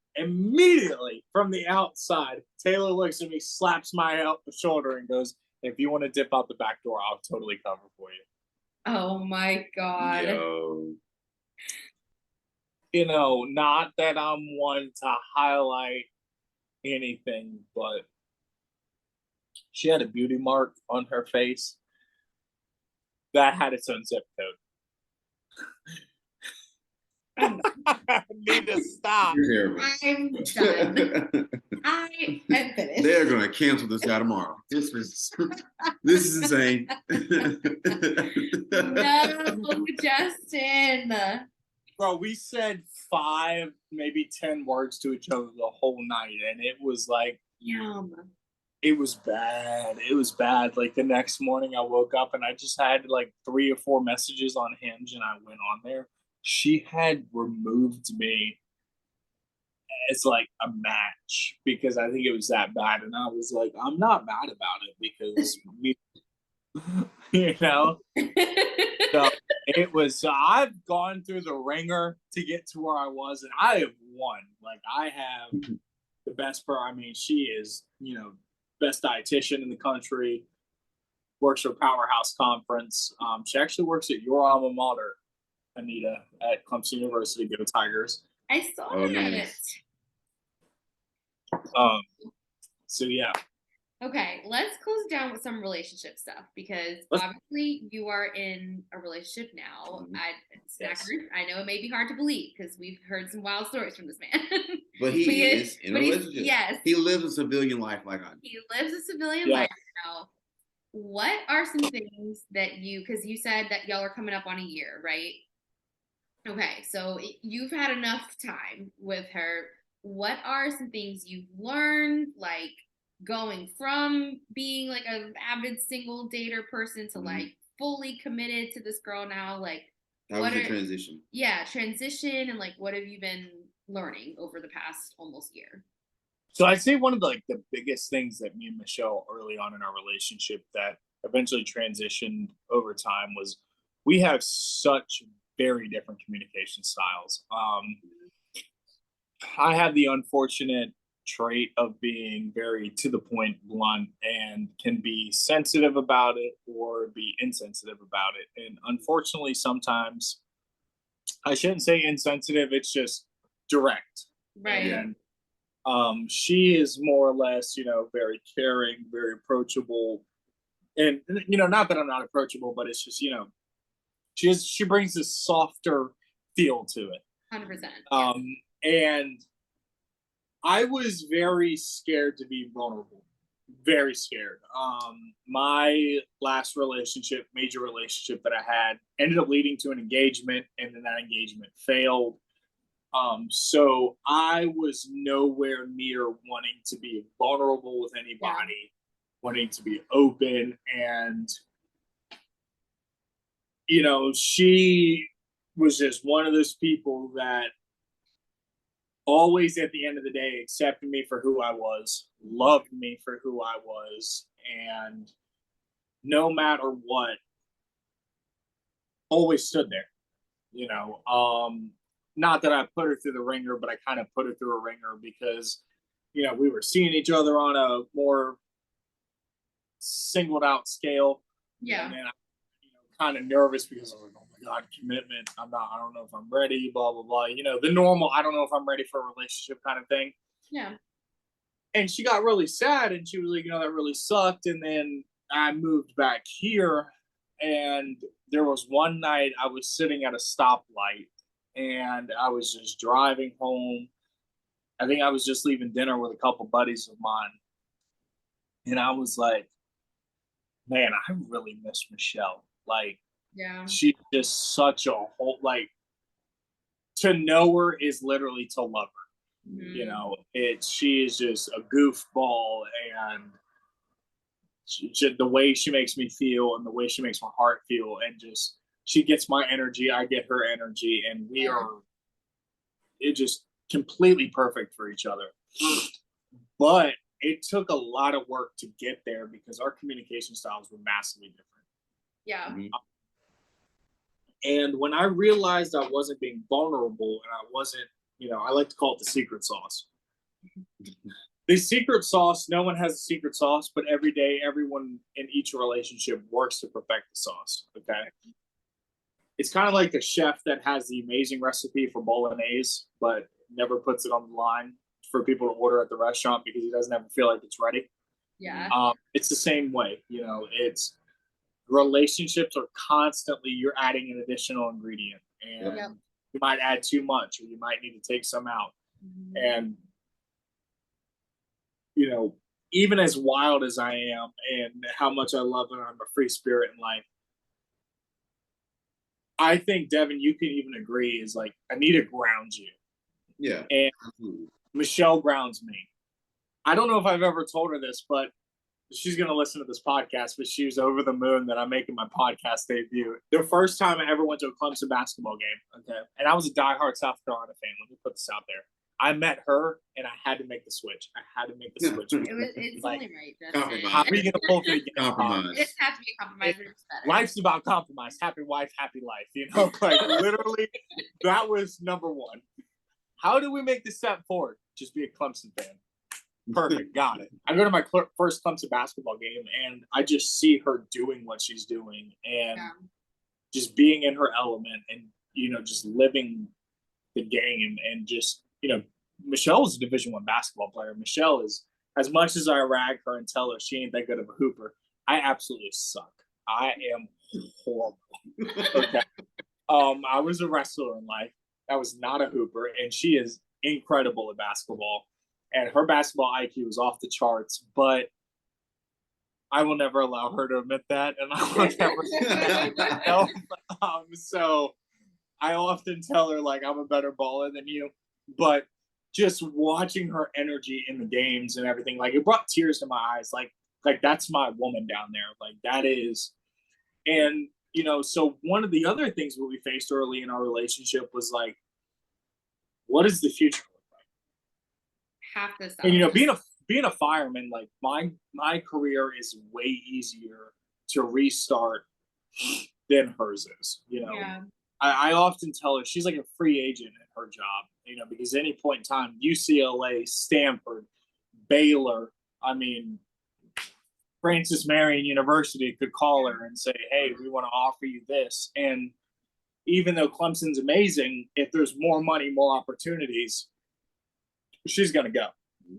from the outside, Taylor looks at me, slaps my shoulder, and goes, "If you want to dip out the back door, I'll totally cover for you." Oh my God. Yo. Not that I'm one to highlight anything, but she had a beauty mark on her face that had its own zip code. I need to stop. You're I'm done. I am finished. They're gonna cancel this guy tomorrow. This is insane. No, Justin. Bro, we said 5, maybe 10 words to each other the whole night, and it was like, Yum. it was bad. It was bad. Like the next morning, I woke up and I just had like 3 or 4 messages on Hinge, and I went on there. She had removed me as like a match because I think it was that bad, and I was like, I'm not mad about it because we, So it was. I've gone through the ringer to get to where I was, and I have won. Like I have the best. I mean, she is, best dietitian in the country. Works for Powerhouse Conference. She actually works at your alma mater, Anita, at Clemson University. Go Tigers. I saw that. Nice. So yeah. Okay, let's close down with some relationship stuff because obviously you are in a relationship now. Yes. I know it may be hard to believe because we've heard some wild stories from this man. But he is in a relationship. Yes. He lives a civilian life like I do. He lives a civilian life now. What are some things that because you said that y'all are coming up on a year, right? Okay, so you've had enough time with her. What are some things you've learned, like going from being like an avid single dater person to like fully committed to this girl now? Like, How was the transition? Yeah, transition, and like what have you been learning over the past almost year? So I'd say one of the biggest things that me and Michelle early on in our relationship that eventually transitioned over time was we have such very different communication styles. I have the unfortunate trait of being very to the point, blunt, and can be sensitive about it or be insensitive about it. And unfortunately, sometimes I shouldn't say insensitive, it's just direct. Right. And she is more or less, very caring, very approachable. And, not that I'm not approachable, but it's just, she brings this softer feel to it. 100%. And I was very scared to be vulnerable. Very scared. My last major relationship that I had ended up leading to an engagement, and then that engagement failed. So I was nowhere near wanting to be vulnerable with anybody, wanting to be open. And you know, she was just one of those people that always at the end of the day accepted me for who I was, loved me for who I was, and no matter what, always stood there. You know, not that I put her through the ringer, but I kind of put her through a ringer because, you know, we were seeing each other on a more singled out scale. Yeah. And then I, you know, kind of nervous because I was like, oh my God, commitment. I don't know if I'm ready, blah, blah, blah. You know, the normal, I don't know if I'm ready for a relationship kind of thing. Yeah. And she got really sad and she was like, you know, that really sucked. And then I moved back here and there was one night I was sitting at a stoplight and I was just driving home. I think I was just leaving dinner with a couple buddies of mine. And I was like, man, I really miss Michelle. Like, Yeah. she's just such a whole, like, to know her is literally to love her. Mhm. You know, she is just a goofball, and the way she makes me feel and the way she makes my heart feel, and just she gets my energy, I get her energy, and we Yeah. are it just completely perfect for each other. But it took a lot of work to get there because our communication styles were massively different. Yeah. Mhm. And when I realized I wasn't being vulnerable and I wasn't, you know, I like to call it the secret sauce. The secret sauce, no one has a secret sauce, but every day, everyone in each relationship works to perfect the sauce. Okay. It's kind of like the chef that has the amazing recipe for bolognese, but never puts it on the line for people to order at the restaurant because he doesn't ever feel like it's ready. Yeah. It's the same way, you know, it's relationships are constantly, you're adding an additional ingredient and Yep. you might add too much or you might need to take some out. Mhm. And, you know, even as wild as I am and how much I love and I'm a free spirit in life, I think, Devin, you can even agree is like, Anita grounds you. Yeah. And Absolutely. Michelle grounds me. I don't know if I've ever told her this, but she's going to listen to this podcast, but she was over the moon that I'm making my podcast debut. The first time I ever went to a Clemson basketball game, okay, and I was a diehard South Carolina fan. Let me put this out there. I met her, and I had to make the switch. It's Like, only right, Justin. compromise. how are you going to pull through again? Compromise. It has to be a compromise. It's better. Life's about compromise. Happy wife, happy life. You know, like literally, that was number one. How do we make the step forward? Just be a Clemson fan. Perfect. Got it. I go to my first Clemson basketball game and I just see her doing what she's doing and Yeah. just being in her element and, you know, just living the game and just, you know, Michelle was a Division I basketball player. Michelle is, as much as I rag her and tell her she ain't that good of a hooper, I absolutely suck. I am horrible. Okay. I was a wrestler in life. I was not a hooper, and she is incredible at basketball. And her basketball IQ is off the charts, but I will never allow her to admit that, and I will never say that myself. So I often tell her like I'm a better baller than you, but just watching her energy in the games and everything, like it brought tears to my eyes. Like that's my woman down there. Like that is, and you know, so one of the other things that we faced early in our relationship was like, what does the future look like? Half the stuff. And you know, being a fireman, like my career is way easier to restart than hers is. You know, Yeah. I often tell her she's like a free agent in her job. You know, because at any point in time, UCLA, Stanford, Baylor, I mean, Francis Marion University could call her and say, "Hey, we want to offer you this." And even though Clemson's amazing, if there's more money, more opportunities, she's gonna go.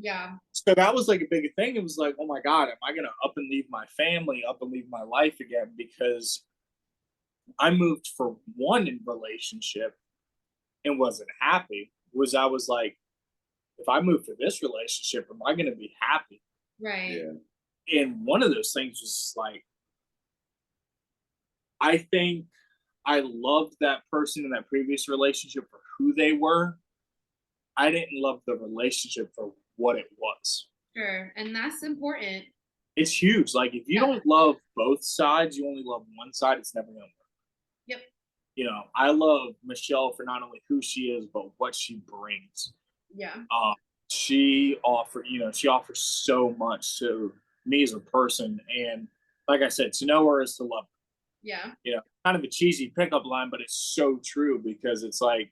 Yeah. So that was like a big thing. It was like, oh my God, am I gonna up and leave my family, up and leave my life again? Because I moved for one relationship and wasn't happy. I was like, if I move for this relationship, am I gonna be happy? Right. Yeah. And one of those things was just like, I think I loved that person in that previous relationship for who they were. I didn't love the relationship for what it was. Sure. And that's important. It's huge. Like if you don't love both sides, you only love one side, it's never gonna work. Yep. You know, I love Michelle for not only who she is, but what she brings. Yeah. She offers so much to me as a person. And like I said, to know her is to love her. Yeah. You know, kind of a cheesy pickup line, but it's so true because it's like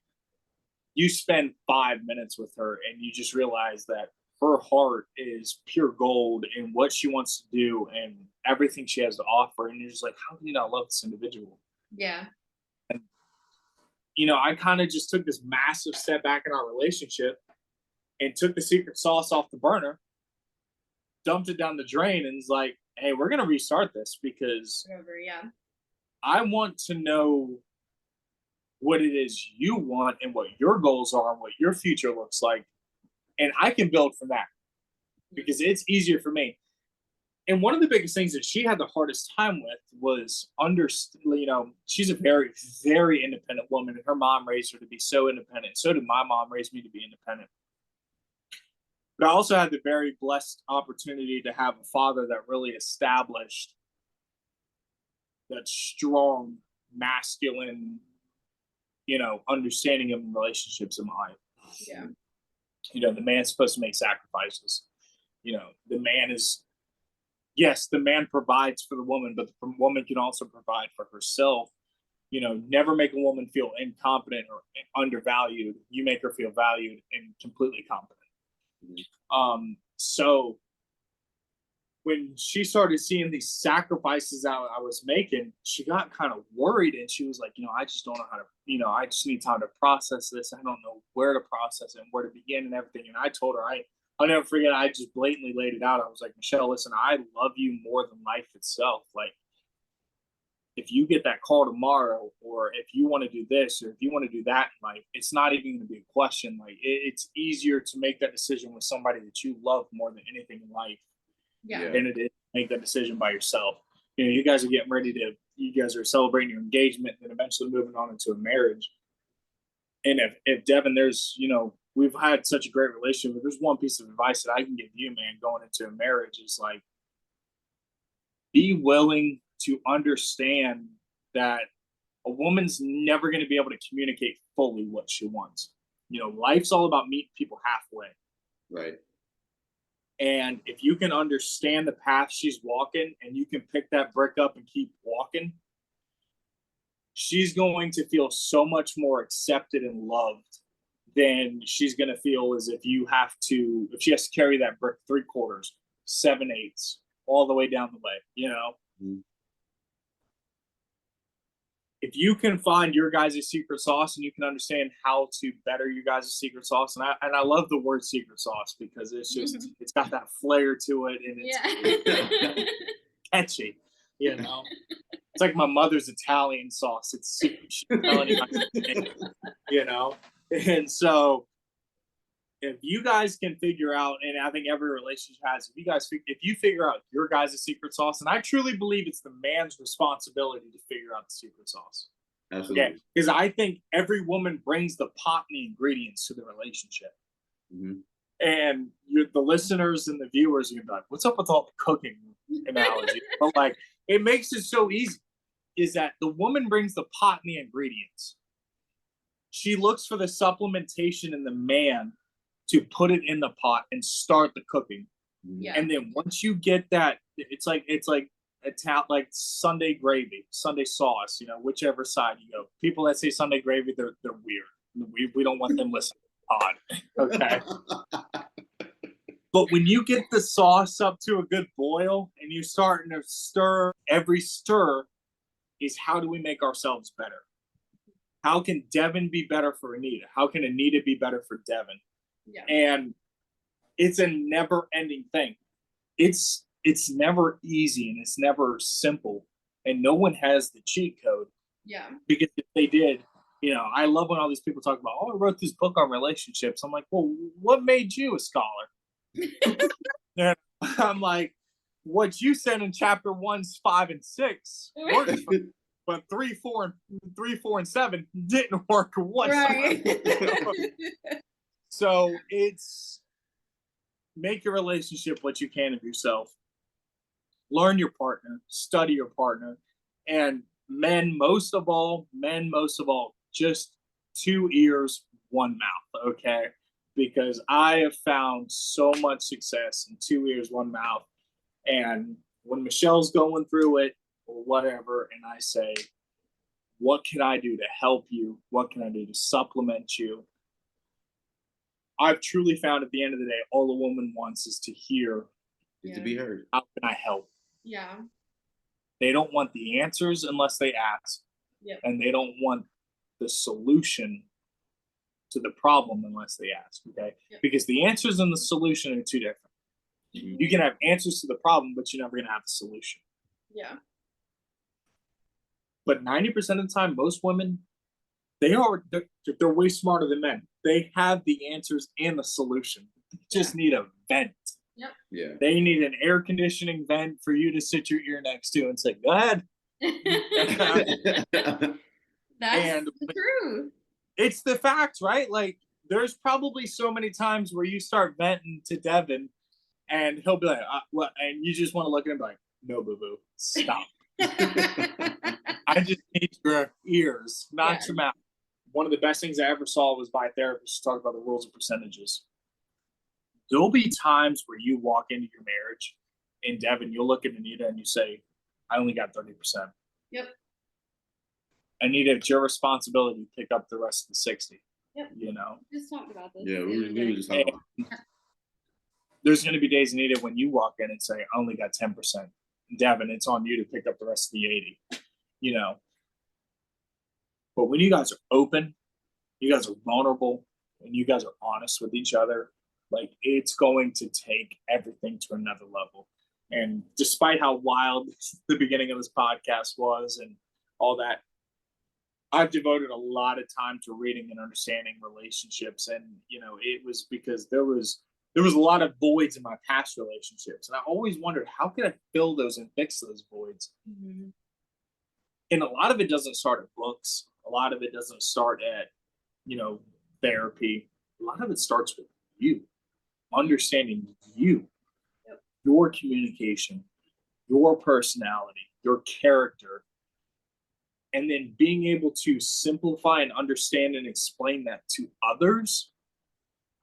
you spend 5 minutes with her and you just realize that her heart is pure gold in what she wants to do and everything she has to offer. And you're just like, how can you not love this individual? Yeah. And, you know, I kind of just took this massive step back in our relationship and took the secret sauce off the burner, dumped it down the drain, and was like, hey, we're going to restart this because Yeah. I want to know what it is you want and what your goals are and what your future looks like. And I can build from that because it's easier for me. And one of the biggest things that she had the hardest time with was she's a very, very independent woman, and her mom raised her to be so independent. So did my mom raise me to be independent. But I also had the very blessed opportunity to have a father that really established that strong, masculine, understanding of relationships in life. Yeah. The man's supposed to make sacrifices. The man is, yes, the man provides for the woman, but the woman can also provide for herself. Never make a woman feel incompetent or undervalued. You make her feel valued and completely competent. So when she started seeing these sacrifices I was making, she got kind of worried, and she was like, I just don't know how to, I just need time to process this. I don't know where to process it and where to begin and everything. And I told her, I'll never forget, I just blatantly laid it out. I was like, Michelle, listen, I love you more than life itself. Like, if you get that call tomorrow, or if you want to do this, or if you want to do that in life, it's not even going to be a question. Like, it's easier to make that decision with somebody that you love more than anything in life. Yeah. Than it is to make that decision by yourself. You guys are getting ready you guys are celebrating your engagement and eventually moving on into a marriage. And if Devin, we've had such a great relationship, but there's one piece of advice that I can give you, man, going into a marriage is like, be willing to understand that a woman's never going to be able to communicate fully what she wants. Life's all about meeting people halfway. Right. And if you can understand the path she's walking and you can pick that brick up and keep walking, she's going to feel so much more accepted and loved than she's going to feel as if she has to carry that brick 3/4, 7/8, all the way down the way, Mm-hmm. If you can find your guys' secret sauce and you can understand how to better you guys' secret sauce, and I love the word secret sauce because it's just it's got that flair to it and it's catchy, It's like my mother's Italian sauce. It's secret. She's telling you, And so if you guys can figure out, and I think every relationship has, if you figure out your guys' secret sauce, and I truly believe it's the man's responsibility to figure out the secret sauce. Absolutely. Yeah, because I think every woman brings the pot and the ingredients to the relationship. Mm-hmm. And the listeners and the viewers are gonna be like, "What's up with all the cooking analogy?" But like, it makes it so easy. Is that the woman brings the pot and the ingredients? She looks for the supplementation in the man to put it in the pot and start the cooking. Yeah. And then once you get that, it's like Sunday gravy, Sunday sauce, whichever side you go. People that say Sunday gravy, they're weird. We don't want them listening to the pod. Okay. But when you get the sauce up to a good boil and you're starting to stir, every stir is, how do we make ourselves better? How can Devin be better for Anita? How can Anita be better for Devin? Yeah. And it's a never-ending thing. It's never easy and it's never simple. And no one has the cheat code. Yeah. Because if they did, I love when all these people talk about, I wrote this book on relationships. I'm like, well, what made you a scholar? And I'm like, what you said in chapter 1, 5, and 6 worked, but 3, 4, and 7 didn't work whatsoever. Right. So it's make your relationship what you can of yourself. Learn your partner, study your partner, and men most of all, just 2 ears, 1 mouth, okay? Because I have found so much success in 2 ears, 1 mouth. And when Michelle's going through it or whatever, and I say, what can I do to help you? What can I do to supplement you? I've truly found at the end of the day, all a woman wants is to hear, to be heard. how can I help? Yeah. They don't want the answers unless they ask. Yep. And they don't want the solution to the problem unless they ask, okay? Yep. Because the answers and the solution are 2 different. You can have answers to the problem, but you're never going to have the solution. Yeah. But 90% of the time, most women, they're way smarter than men. They have the answers and the solution. They just need a vent. Yep. Yeah. They need an air conditioning vent for you to sit your ear next to and say, go ahead. That's the truth. It's the facts, right? Like, there's probably so many times where you start venting to Devin and he'll be like, what? And you just want to look at him like, no, boo-boo, stop. I just need your ears, not your mouth. One of the best things I ever saw was by a therapist talk about the rules of percentages. There'll be times where you walk into your marriage and Devin, you'll look at Anita and you say, I only got 30%. Yep. Anita, it's your responsibility to pick up the rest of the 60. Yep. You know? We just talked about this. Yeah, we were just talking about. There's going to be days, Anita, when you walk in and say, I only got 10%. Devin, it's on you to pick up the rest of the 80. You know? But when you guys are open, you guys are vulnerable, and you guys are honest with each other, like, it's going to take everything to another level. And despite how wild the beginning of this podcast was and all that, I've devoted a lot of time to reading and understanding relationships. And, you know, it was because there was a lot of voids in my past relationships. And I always wondered, how can I fill those and fix those voids? Mm-hmm. And a lot of it doesn't start at books. A lot of it doesn't start at, you know, therapy. A lot of it starts with you, understanding you, your communication, your personality, your character, and then being able to simplify and understand and explain that to others,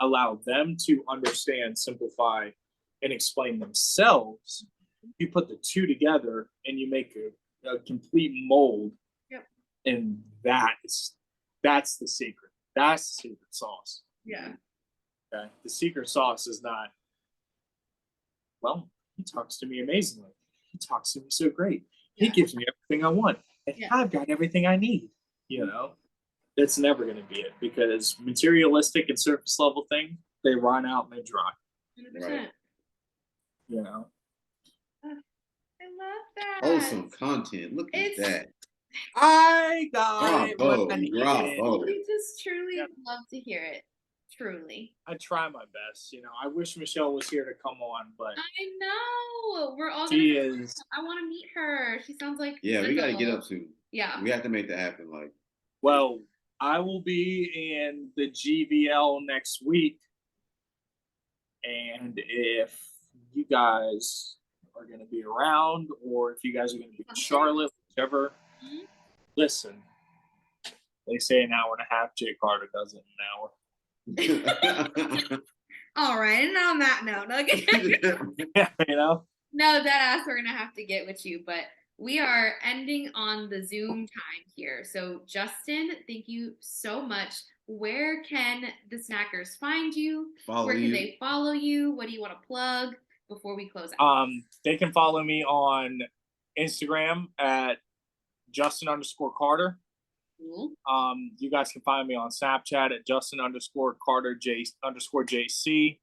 allow them to understand, simplify, and explain themselves. You put the two together and you make a complete mold. Yep. And that's the secret. That's the secret sauce. Yeah. Okay. The secret sauce is not, well, he talks to me amazingly. He talks to me so great. He gives me everything I want. And I've got everything I need. You know, that's never going to be it, because materialistic and surface level things, they run out and they dry. 100%. Right. You know, I love that. Wholesome content. Look at that. I got it. Bravo, What I needed. bravo. We just truly love to hear it. Truly. I try my best. You know, I wish Michelle was here to come on, but I know. We're all she gonna is. I want to meet her. She sounds like Yeah, we got to get up soon. Yeah. We have to make that happen. Like, Well, I will be in the GVL next week. And if you guys are going to be around, or if you guys are going to be in Charlotte, whichever, listen, they say an hour and a half. Jay Carter does it in an hour. All right. And on that note, okay. Yeah, you know? No, deadass, we're gonna have to get with you, but we are ending on the Zoom time here. So Justin, thank you so much. Where can the snackers find you? Where can they follow you? What do you want to plug before we close out? They can follow me on Instagram at Justin_Carter. Cool. You guys can find me on Snapchat at Justin_Carter_JC.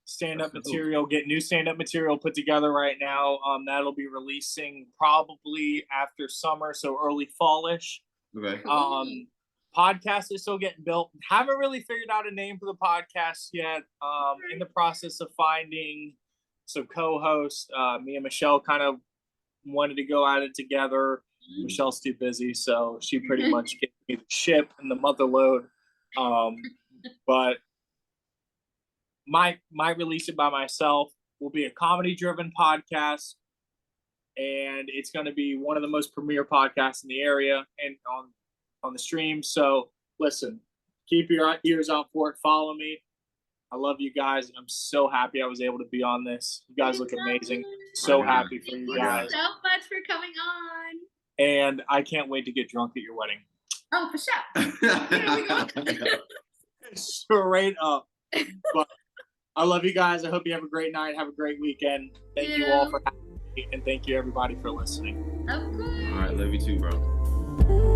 Stand-up material, get new stand-up material put together right now. That'll be releasing probably after summer, so early fallish. Okay. Podcast is still getting built. Haven't really figured out a name for the podcast yet. In the process of finding some co-hosts. Me and Michelle kind of wanted to go at it together. Michelle's too busy, so she pretty much gave me the ship and the mother load. But might release it by myself. Will be a comedy-driven podcast. and it's going to be one of the most premier podcasts in the area and on the stream. So listen, keep your ears out for it. Follow me. I love you guys, and I'm so happy I was able to be on this. You guys look amazing. So happy for you guys. Thank you so much for coming on. And I can't wait to get drunk at your wedding. Oh, for sure. Straight up. But I love you guys. I hope you have a great night. Have a great weekend. Thank you all for having me, and thank you everybody for listening. Of course. All right, love you too, bro.